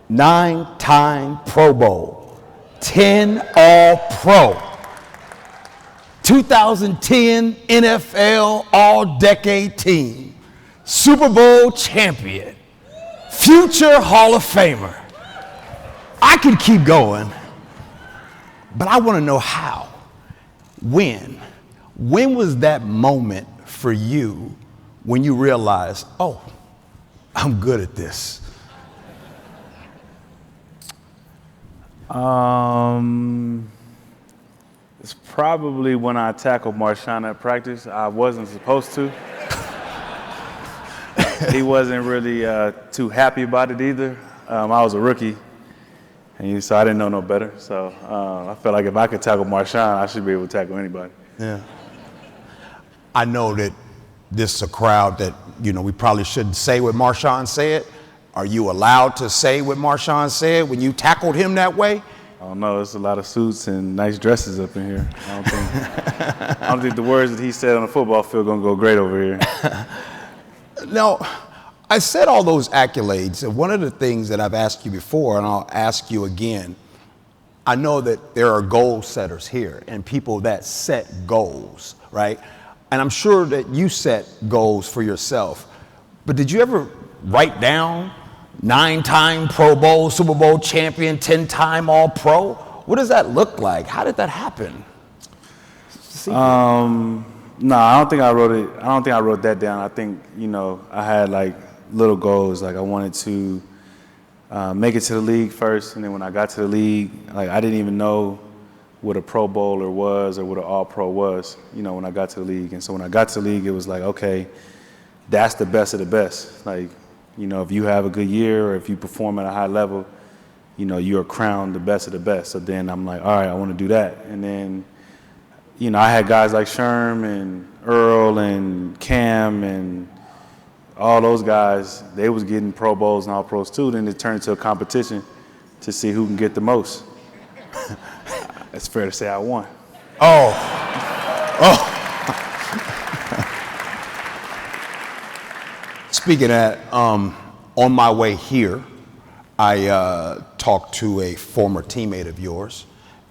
9-time Pro Bowl, 10 All-Pro, 2010 NFL All-Decade Team, Super Bowl champion, future Hall of Famer. I could keep going, but I want to know how. When was that moment for you when you realized, oh, I'm good at this? It's probably when I tackled Marshawn at practice. I wasn't supposed to. He wasn't really too happy about it either. I was a rookie, and so I didn't know no better. So I felt like if I could tackle Marshawn, I should be able to tackle anybody. Yeah. I know that this is a crowd that, we probably shouldn't say what Marshawn said. Are you allowed to say what Marshawn said when you tackled him that way? I don't know. There's a lot of suits and nice dresses up in here. I don't think the words that he said on the football field are going to go great over here. Now, I said all those accolades, and one of the things that I've asked you before, and I'll ask you again, I know that there are goal setters here and people that set goals, right? And I'm sure that you set goals for yourself. But did you ever write down 9-time Pro Bowl, Super Bowl champion, 10-time All-Pro? What does that look like? How did that happen? No, I don't think I wrote it. I don't think I wrote that down. I think, I had like little goals. Like I wanted to make it to the league first. And then when I got to the league, like I didn't even know what a Pro Bowler was or what an All-Pro was, when I got to the league. And so when I got to the league, it was like, okay, that's the best of the best. Like, if you have a good year or if you perform at a high level, you're crowned the best of the best. So then I'm like, all right, I want to do that. And then, I had guys like Sherm and Earl and Cam and all those guys, they was getting Pro Bowls and All-Pros too. Then it turned into a competition to see who can get the most. It's fair to say I won. Oh. Speaking of that, on my way here, I talked to a former teammate of yours,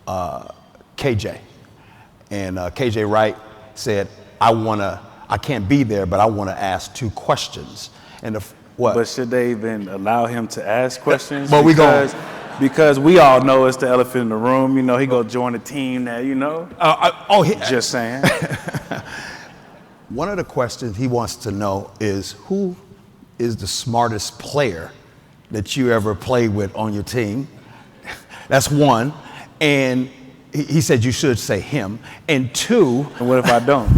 KJ. And KJ Wright said, I can't be there, but I want to ask 2 questions. And what? But should they even allow him to ask questions? But because we all know it's the elephant in the room. He go join a team that, Just saying. One of the questions he wants to know is, who is the smartest player that you ever played with on your team? That's one. And he said you should say him. And 2. And what if I don't?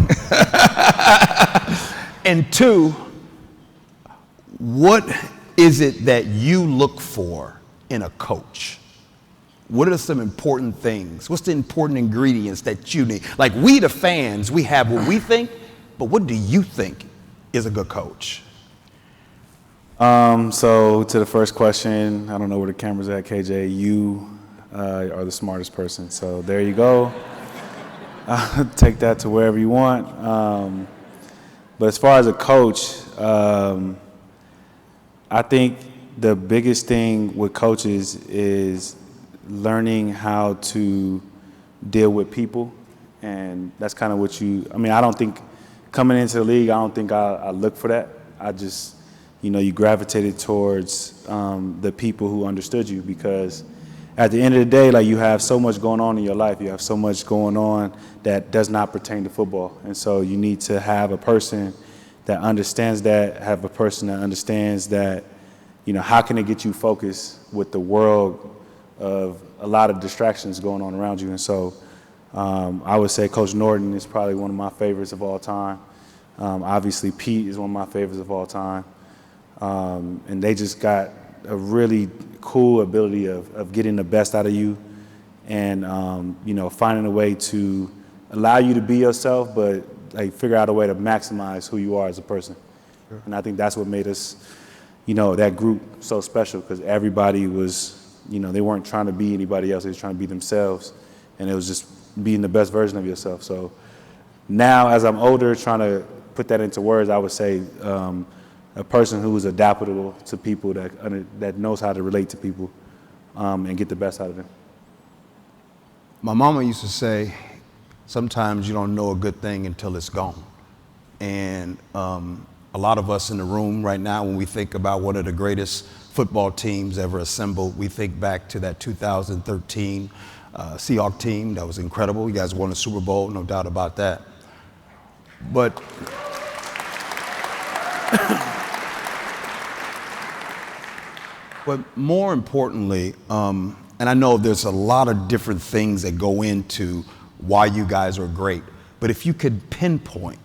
And 2, what is it that you look for in a coach? What are some important things? What's the important ingredients that you need? Like we, the fans, we have what we think, but what do you think is a good coach? So to the first question, I don't know where the camera's at, KJ. You are the smartest person. So there you go. Take that to wherever you want. But as far as a coach, I think the biggest thing with coaches is learning how to deal with people. And that's kind of what I don't think coming into the league, I don't think I look for that. I just, you gravitated towards the people who understood you, because at the end of the day, like, you have so much going on in your life. You have so much going on that does not pertain to football. And so you need to have a person that understands that, have a person that understands that, how can it get you focused with the world of a lot of distractions going on around you. And so I would say Coach Norton is probably one of my favorites of all time. Obviously, Pete is one of my favorites of all time. And they just got a really cool ability of getting the best out of you and, finding a way to allow you to be yourself, but like figure out a way to maximize who you are as a person. Sure. And I think that's what made us, that group so special, because everybody was, they weren't trying to be anybody else. They were trying to be themselves. And it was just being the best version of yourself. So now, as I'm older, trying to put that into words, I would say a person who is adaptable to people, that knows how to relate to people and get the best out of them. My mama used to say, sometimes you don't know a good thing until it's gone. And a lot of us in the room right now, when we think about one of the greatest football teams ever assembled, we think back to that 2013 Seahawks team. That was incredible. You guys won the Super Bowl, no doubt about that. But more importantly, and I know there's a lot of different things that go into why you guys are great, but if you can pinpoint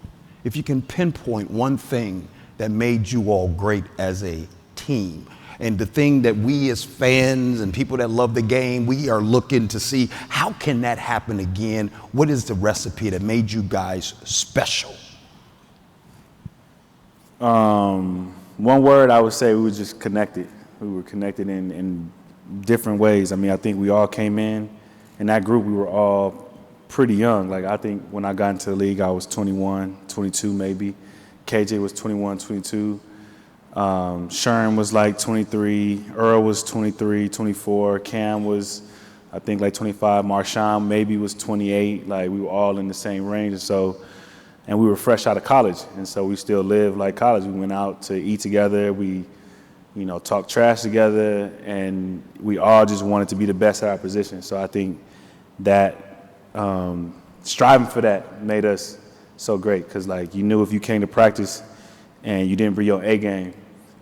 one thing that made you all great as a team, and the thing that we as fans and people that love the game, we are looking to see, how can that happen again? What is the recipe that made you guys special? One word, I would say we were just connected. We were connected in different ways. I mean, I think we all came in that group, we were all pretty young. Like, I think when I got into the league, I was 21, 22 maybe. KJ was 21, 22. Sherm was like 23. Earl was 23, 24. Cam was, I think, like 25. Marshawn maybe was 28. Like, we were all in the same range. And we were fresh out of college. And so we still lived like college. We went out to eat together. We, talked trash together. And we all just wanted to be the best at our position. So I think that striving for that made us so great, because like, you knew if you came to practice and you didn't bring your A game,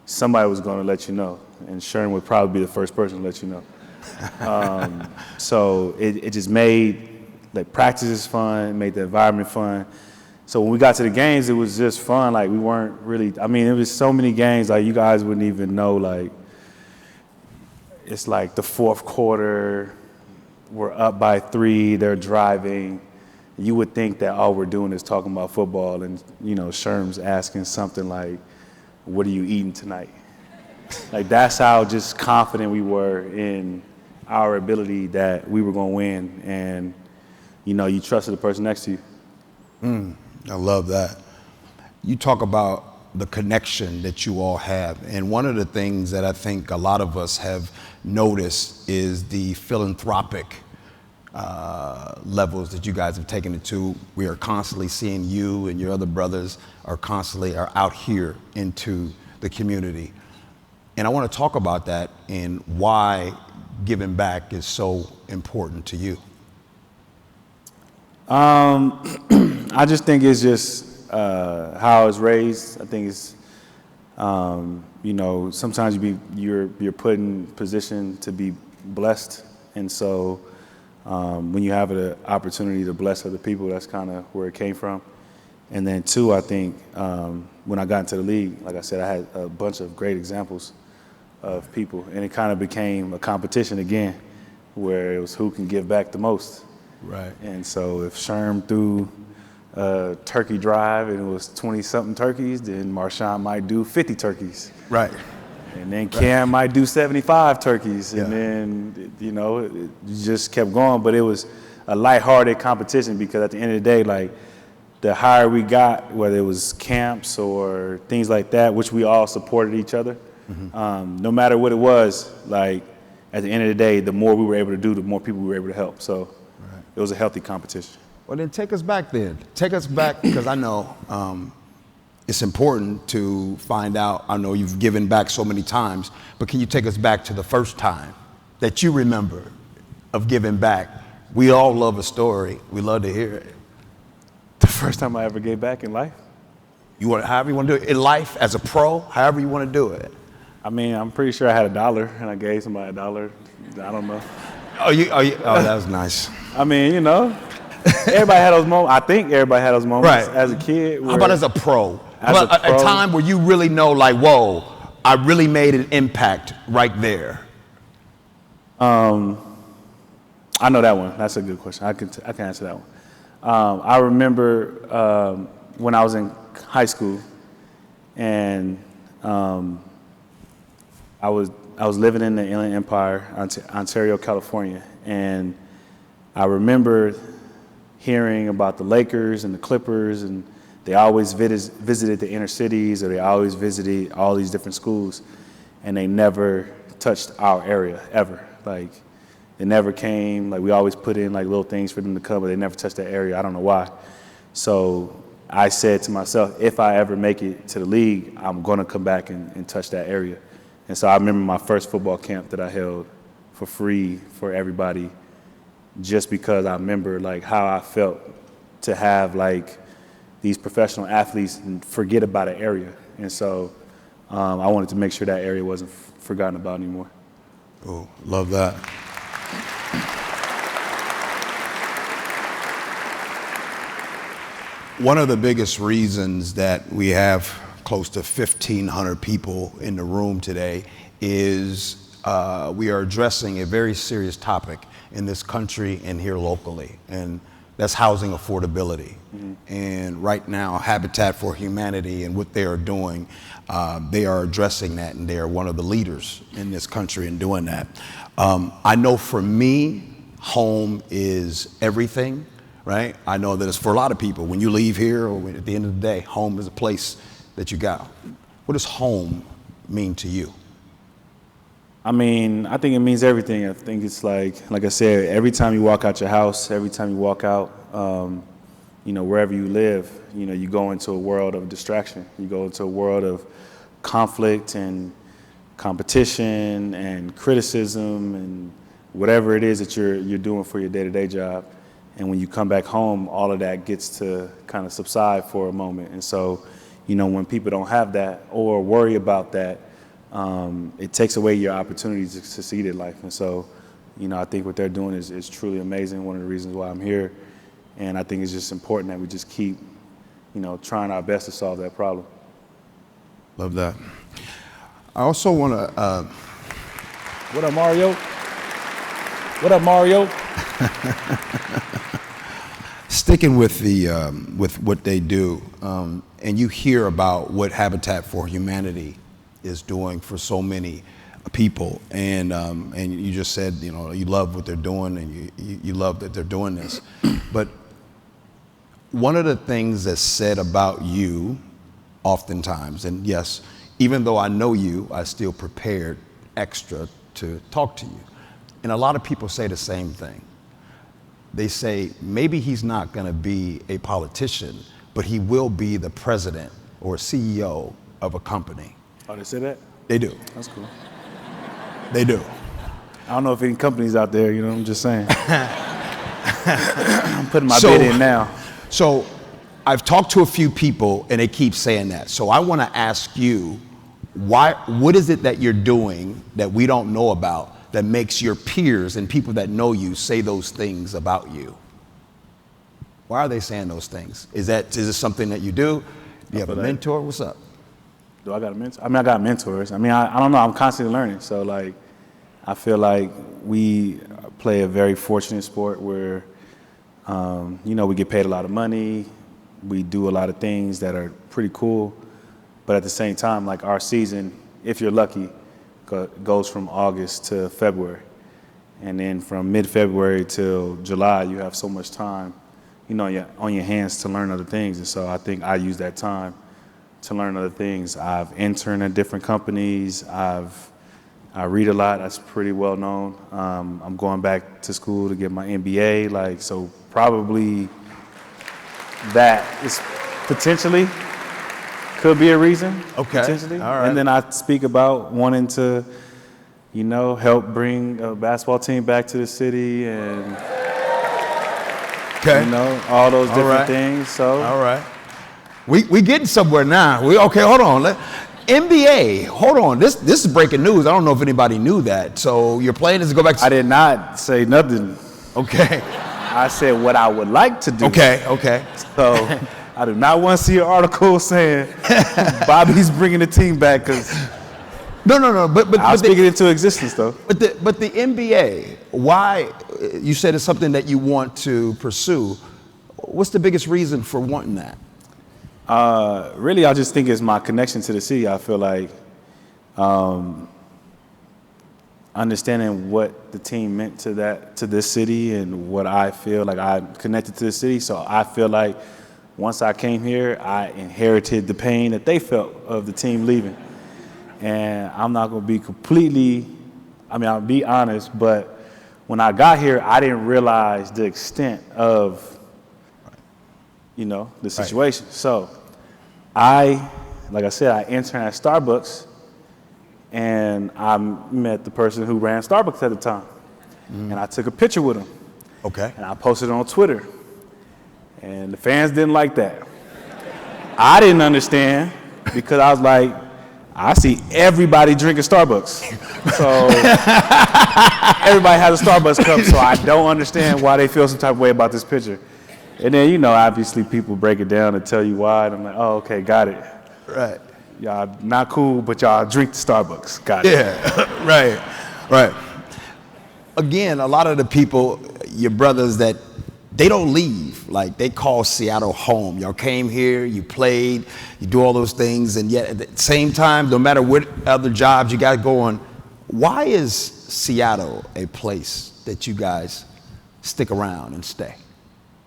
somebody was going to let you know, and Sherm would probably be the first person to let you know. So it just made like practices fun, made the environment fun. So when we got to the games, it was just fun. Like, we weren't really, it was so many games, like, you guys wouldn't even know, like, it's like the fourth quarter, we're up by 3, they're driving. You would think that all we're doing is talking about football, and, Sherm's asking something like, what are you eating tonight? Like, that's how just confident we were in our ability that we were going to win, and, you trusted the person next to you. I love that. You talk about the connection that you all have, and one of the things that I think a lot of us have noticed is the philanthropic levels that you guys have taken it to. We are constantly seeing you and your other brothers are out here into the community. And I want to talk about that and why giving back is so important to you. I just think it's just how I was raised. I think it's, sometimes you're put in position to be blessed. And so when you have the opportunity to bless other people, that's kind of where it came from. And then 2, I think when I got into the league, like I said, I had a bunch of great examples of people. And it kind of became a competition again, where it was who can give back the most. Right. And so if Sherm threw a turkey drive and it was 20-something turkeys, then Marshawn might do 50 turkeys. Right. And then Cam might do 75 turkeys. Yeah. And then, it just kept going. But it was a lighthearted competition, because at the end of the day, like, the higher we got, whether it was camps or things like that, which we all supported each other. No matter what it was, like at the end of the day, the more we were able to do, the more people we were able to help. So it was a healthy competition. Well, then take us back then. Take us back, because I know it's important to find out. I know you've given back so many times, but can you take us back to the first time that you remember of giving back? We all love a story. We love to hear it. The first time I ever gave back in life? However you want to do it. In life, as a pro, however you want to do it. I mean, I'm pretty sure I had $1 and I gave somebody $1. I don't know. Oh, that was nice. I mean, you know, everybody had those moments. I think everybody had those moments as a kid. How about as a pro? A time where you really know, like, whoa, I really made an impact right there. I know that one. That's a good question. I can answer that one. I remember when I was in high school, and I was living in the Inland Empire, Ontario, California, and I remember hearing about the Lakers and the Clippers, and they always visited the inner cities, or they always visited all these different schools, and they never touched our area ever. Like, they never came. Like, we always put in like little things for them to come, but they never touched that area. I don't know why. So I said to myself, if I ever make it to the league, I'm gonna come back and touch that area. And so I remember my first football camp that I held for free for everybody, just because I remember like how I felt to have like these professional athletes and forget about an area. And so I wanted to make sure that area wasn't forgotten about anymore. Oh, love that. One of the biggest reasons that we have close to 1,500 people in the room today is we are addressing a very serious topic in this country and here locally, and that's housing affordability. And right now, Habitat for Humanity and what they are doing, they are addressing that, and they are one of the leaders in this country in doing that. I know for me, home is everything, right? I know that it's for a lot of people. When you leave here, or at the end of the day, home is a place that you go. What does home mean to you? I mean, I think it means everything. I think it's like I said, every time you walk out your house, every time you walk out, you know, wherever you live, you know, you go into a world of distraction. You go into a world of conflict and competition and criticism and whatever it is that you're doing for your day-to-day job. And when you come back home, all of that gets to kind of subside for a moment. And so, you know, when people don't have that or worry about that, it takes away your opportunities to succeed in life. And so, you know, I think what they're doing is truly amazing. One of the reasons why I'm here. And I think it's just important that we just keep, you know, trying our best to solve that problem. Love that. I also want to... What up, Mario? What up, Mario? Sticking with with what they do, and you hear about what Habitat for Humanity is doing for so many people, and you just said, you know, you love what they're doing, and you love that they're doing this. But one of the things that's said about you oftentimes, and yes, even though I know you, I still prepared extra to talk to you. And a lot of people say the same thing. They say, maybe he's not gonna be a politician, but he will be the president or CEO of a company. Oh, they say that? They do. That's cool. They do. I don't know if any companies out there, you know, I'm just saying. I'm putting my bid in now. So I've talked to a few people and they keep saying that. So I wanna ask you, what is it that you're doing that we don't know about that makes your peers and people that know you say those things about you? Why are they saying those things? Is this something that you do? Do you have a mentor? What's up? Do I got a mentor? I mean, I got mentors. I mean, I don't know. I'm constantly learning. So, like, I feel like we play a very fortunate sport where, you know, we get paid a lot of money. We do a lot of things that are pretty cool. But at the same time, like, our season, if you're lucky, goes from August to February. And then from mid-February till July, you have so much time on your hands to learn other things. And so I think I use that time to learn other things. I've interned at different companies. I read a lot. That's pretty well known. I'm going back to school to get my MBA. So probably that is potentially could be a reason. Okay. Potentially. All right. And then I speak about wanting to, help bring a basketball team back to the city and, all those different things. So. All right. We getting somewhere now. Okay, hold on. NBA, hold on. This is breaking news. I don't know if anybody knew that. So your plan is to go back to... I did not say nothing. Okay. I said what I would like to do. Okay. So I do not want to see an article saying Bobby's bringing the team back because... No. But I'll speak it into existence, though. But the NBA, why? You said it's something that you want to pursue. What's the biggest reason for wanting that? Really, I just think it's my connection to the city. I feel like understanding what the team meant to this city and what I feel like I connected to the city. So I feel like once I came here, I inherited the pain that they felt of the team leaving. And I'm not going to be I'll be honest, but when I got here, I didn't realize the extent of the situation. Right. So like I said, I interned at Starbucks and I met the person who ran Starbucks at the time. And I took a picture with him. Okay. And I posted it on Twitter. And the fans didn't like that. I didn't understand because I was like, I see everybody drinking Starbucks. So everybody has a Starbucks cup, so I don't understand why they feel some type of way about this picture. And then, obviously people break it down and tell you why. And I'm like, oh, okay, got it. Right. Y'all not cool, but y'all drink the Starbucks. Got it. Yeah, right. Again, a lot of the people, your brothers, that they don't leave. Like, they call Seattle home. Y'all came here, you played, you do all those things, and yet at the same time, no matter what other jobs you got going, why is Seattle a place that you guys stick around and stay?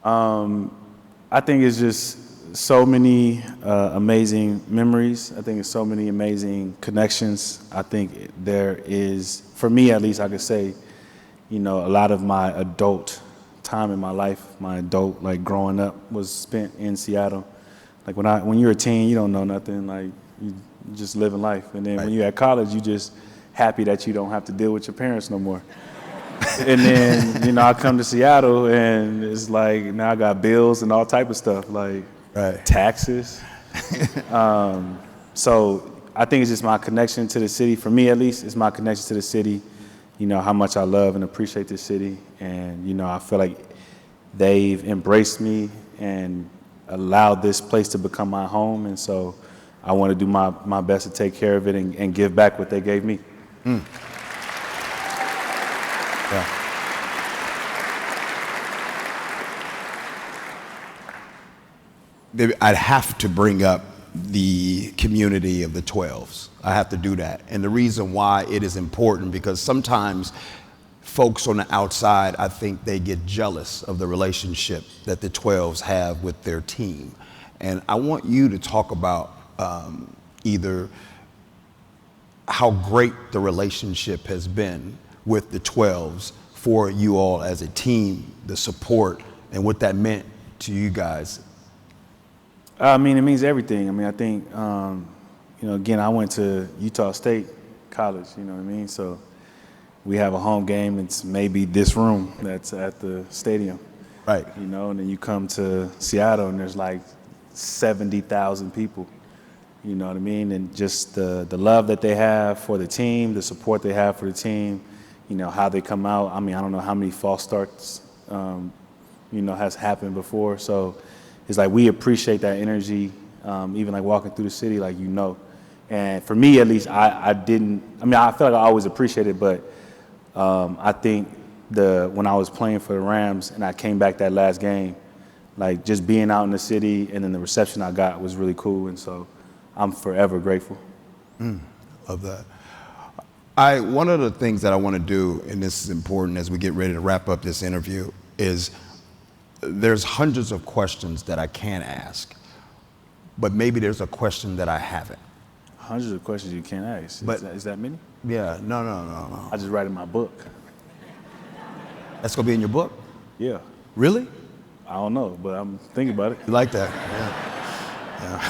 I think it's just so many amazing memories. I think it's so many amazing connections. I think there is, for me at least, I could say, a lot of my adult time in my life, my adult growing up was spent in Seattle. Like when you're a teen, you don't know nothing. Like you just living life, and then when you're at college, you just happy that you don't have to deal with your parents no more. And then, I come to Seattle and it's like, now I got bills and all type of stuff, like taxes. So I think it's just my connection to the city. For me, at least, it's my connection to the city, how much I love and appreciate this city. And, I feel like they've embraced me and allowed this place to become my home. And so I want to do my best to take care of it and give back what they gave me. Yeah. I'd have to bring up the community of the 12s. I have to do that. And the reason why it is important, because sometimes folks on the outside, I think they get jealous of the relationship that the 12s have with their team. And I want you to talk about either how great the relationship has been with the 12s for you all as a team, the support, and what that meant to you guys. It means everything. I think, again, I went to Utah State College, So we have a home game. It's maybe this room that's at the stadium. Right. And then you come to Seattle and there's like 70,000 people. You know what I mean? And just the love that they have for the team, the support they have for the team, how they come out. I don't know how many false starts, has happened before. So it's like we appreciate that energy, even like walking through the city, And for me, at least, I didn't. I feel like I always appreciated it, but I think when I was playing for the Rams and I came back that last game, just being out in the city and then the reception I got was really cool. And so I'm forever grateful. Love that. One of the things that I want to do, and this is important as we get ready to wrap up this interview, is there's hundreds of questions that I can ask, but maybe there's a question that I haven't. Hundreds of questions you can't ask. But- Is that many? Yeah, no. I just write in my book. That's gonna be in your book? Yeah. Really? I don't know, but I'm thinking about it. You like that?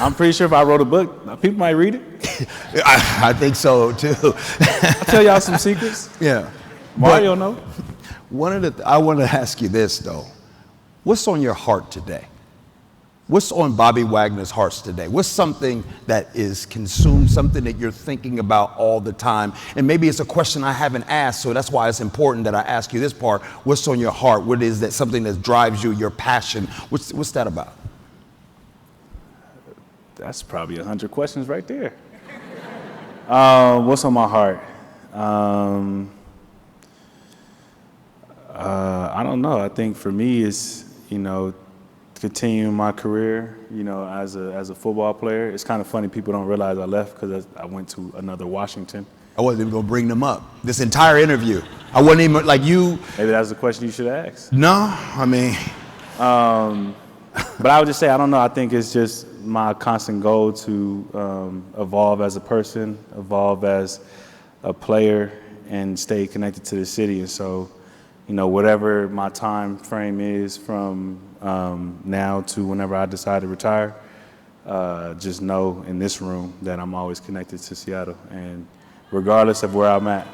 I'm pretty sure if I wrote a book, people might read it. I think so too. I'll tell y'all some secrets. Yeah. Mario know. I want to ask you this though. What's on your heart today? What's on Bobby Wagner's hearts today? What's something that is consumed, something that you're thinking about all the time? And maybe it's a question I haven't asked, so that's why it's important that I ask you this part. What's on your heart? What is that something that drives you, your passion? What's that about? That's probably 100 questions right there. What's on my heart? I don't know. I think for me it's, continuing my career, as a football player. It's kind of funny, people don't realize I left because I went to another Washington. I wasn't even gonna bring them up. This entire interview, I wasn't even like you. Maybe that's the question you should ask. No, I mean. But I would just say, I don't know. I think it's just my constant goal to evolve as a person, evolve as a player, and stay connected to the city. And so, whatever my time frame is from now to whenever I decide to retire, just know in this room that I'm always connected to Seattle, and regardless of where I'm at.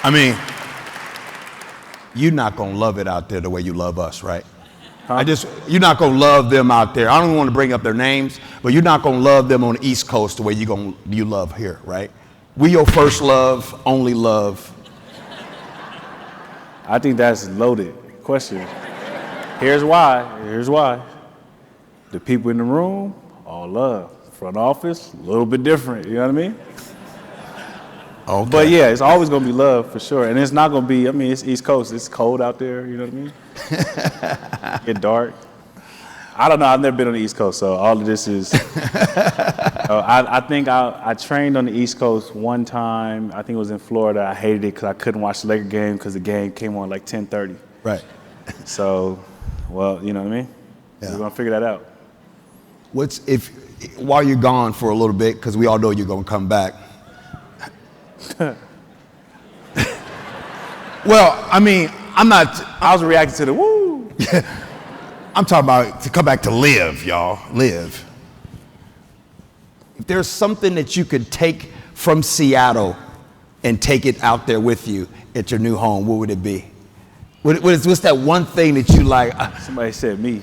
I mean, you're not gonna love it out there the way you love us, right? Huh? You're not gonna love them out there. I don't want to bring up their names, but you're not gonna love them on the East Coast the way you love here, right? We your first love, only love. I think that's a loaded question. Here's why. The people in the room, all love. Front office, a little bit different, you know what I mean? Okay. But yeah, it's always gonna be love for sure. And it's not gonna be, it's East Coast, it's cold out there, you know what I mean? Get dark. I don't know, I've never been on the East Coast, so all of this is, I think I trained on the East Coast one time, I think it was in Florida. I hated it because I couldn't watch the Laker game because the game came on like 10:30. Right. So, well, you know what I mean? Yeah. We're gonna figure that out. While you're gone for a little bit, because we all know you're gonna come back. Well, I mean, I was reacting to the woo. I'm talking about to come back to live, y'all. Live. If there's something that you could take from Seattle and take it out there with you at your new home, what would it be? What's that one thing that you like? Somebody said me.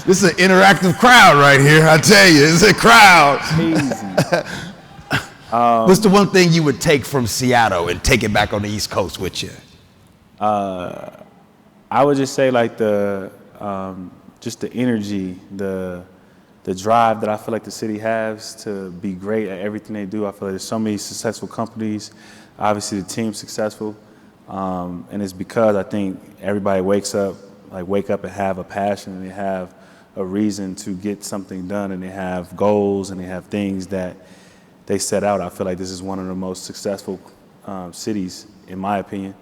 This is an interactive crowd right here, I tell you. It's a crowd. Easy. What's the one thing you would take from Seattle and take it back on the East Coast with you? I would just say like just the energy, the drive that I feel like the city has to be great at everything they do. I feel like there's so many successful companies. Obviously the team's successful. And it's because I think everybody wake up and have a passion, and they have a reason to get something done, and they have goals, and they have things that they set out. I feel like this is one of the most successful cities, in my opinion.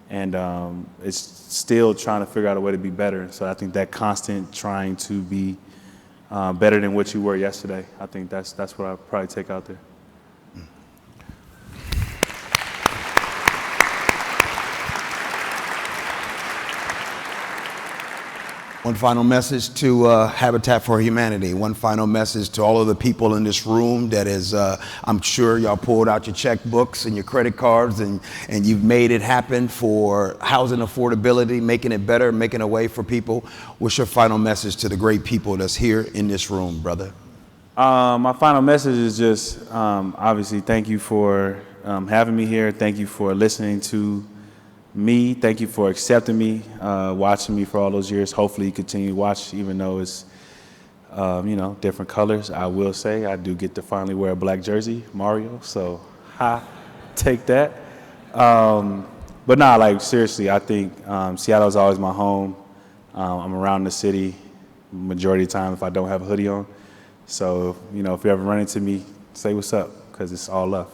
And it's still trying to figure out a way to be better. So I think that constant trying to be better than what you were yesterday, I think that's what I'll probably take out there. One final message to Habitat for Humanity. One final message to all of the people in this room that is, I'm sure y'all pulled out your checkbooks and your credit cards and you've made it happen for housing affordability, making it better, making a way for people. What's your final message to the great people that's here in this room, brother? My final message is just, obviously, thank you for having me here. Thank you for listening to me. Thank you for accepting me, watching me for all those years. Hopefully you continue to watch, even though it's, different colors. I will say I do get to finally wear a black jersey, Mario, so take that. But nah, like seriously, I think Seattle is always my home. I'm around the city majority of the time if I don't have a hoodie on. So, if you ever run into me, say what's up, because it's all love.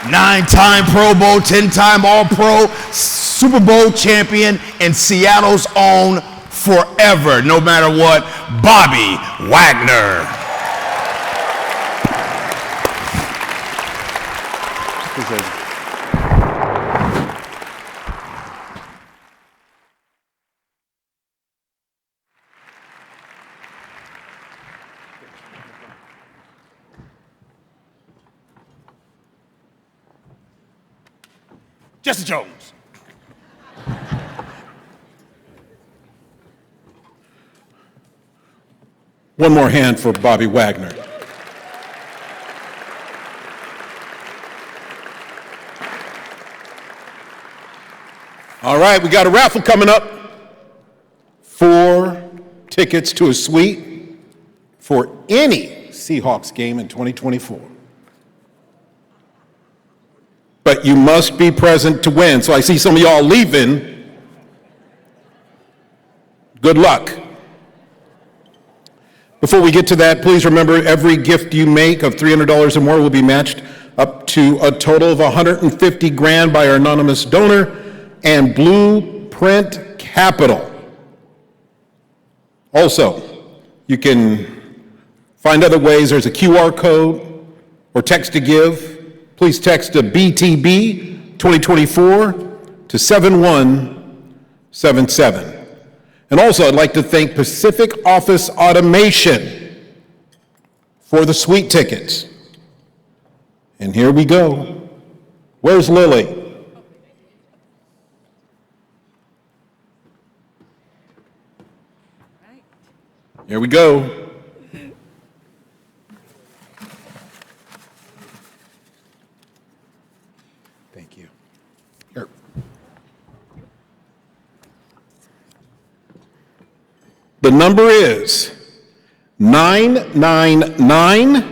9-time Pro Bowl, 10-time All-Pro, Super Bowl champion, and Seattle's own forever, no matter what, Bobby Wagner. Jesse Jones. One more hand for Bobby Wagner. All right, we got a raffle coming up. 4 tickets to a suite for any Seahawks game in 2024. But you must be present to win. So I see some of y'all leaving. Good luck. Before we get to that, please remember every gift you make of $300 or more will be matched up to a total of $150,000 by our anonymous donor and Blueprint Capital. Also, you can find other ways. There's a QR code or text to give. Please text to BTB 2024 to 7177. And also, I'd like to thank Pacific Office Automation for the suite tickets. And here we go. Where's Lily? Here we go. Thank you. Here. The number is 999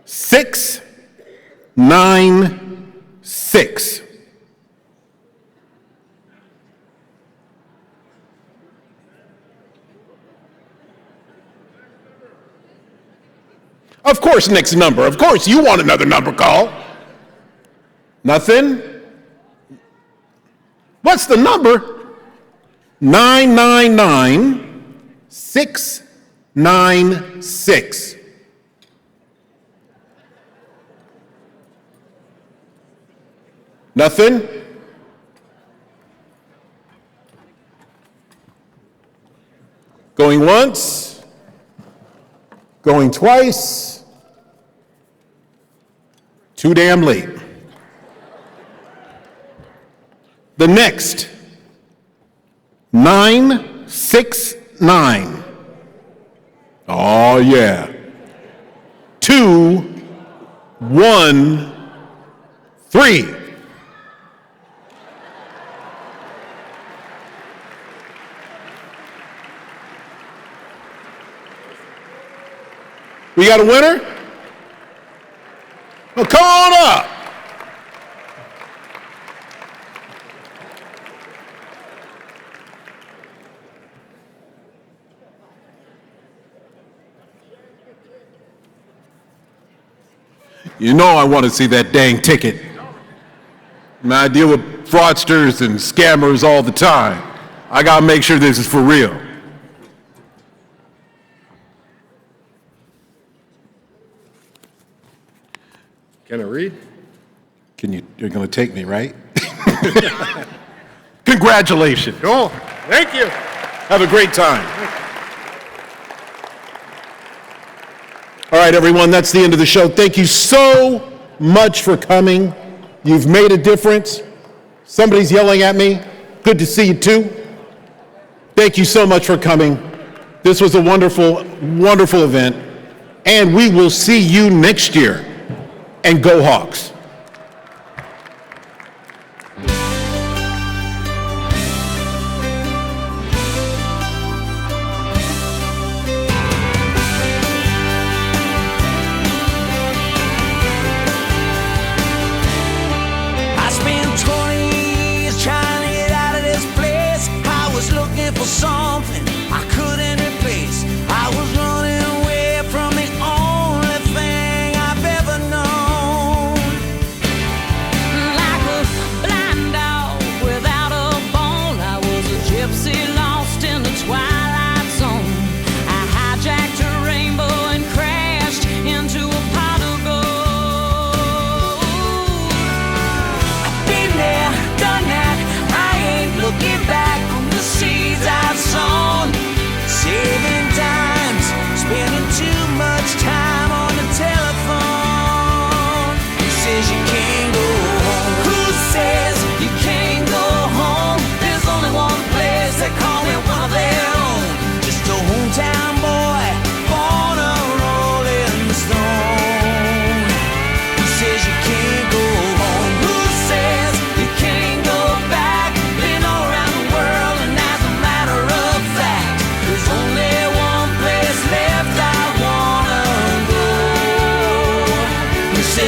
696. Of course, next number. Of course, you want another number call. Nothing? What's the number? 999 696. Nothing? Going once? Going twice? Too damn late. The next, 969. Oh yeah. 2, 1, 3. We got a winner? Well, come on up. You know I want to see that dang ticket. I deal with fraudsters and scammers all the time. I got to make sure this is for real. Can I read? You're going to take me, right? Congratulations. Cool. Thank you. Have a great time. All right, everyone, that's the end of the show. Thank you so much for coming. You've made a difference. Somebody's yelling at me. Good to see you, too. Thank you so much for coming. This was a wonderful, wonderful event. And we will see you next year. And go Hawks. I spent 20 years trying to get out of this place. I was looking for something I couldn't replace. I was running away from the only thing I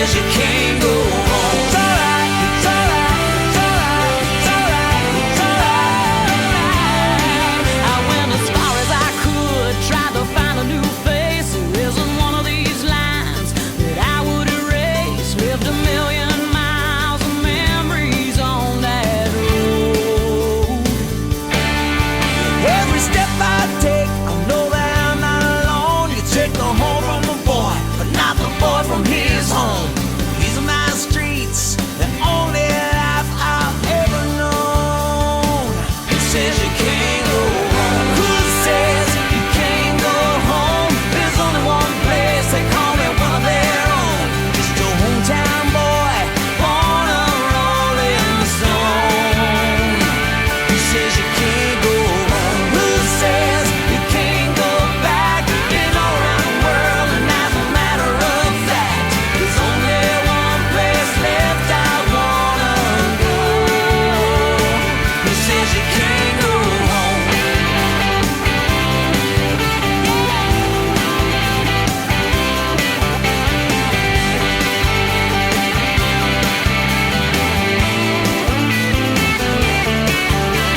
says you can't go home. It's alright, it's alright, it's alright, it's alright, it's alright. I went as far as I could, tried to find a new face. There isn't one of these lines that I would erase. Lived a million miles of memories on that road. Every step I take, I know that I'm not alone. You take the home from the boy, but not the boy from his home. These are my streets, the only life I've ever known. Who says you can't go home? Who says you can't go home? There's only one place, they call me one of their own. Just a hometown boy, born a rolling stone. Who says you can't go home? Who says you can't go back? Been all around the world, and as a matter of fact, there's only one place left I wanna go. Who says you can't go home?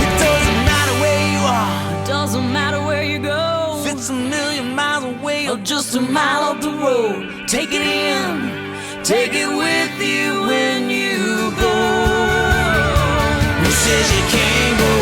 It doesn't matter where you are, it doesn't matter where you go. If it's a million miles away or just a mile up the road, take it in, take it with you when you go. Who says you can't go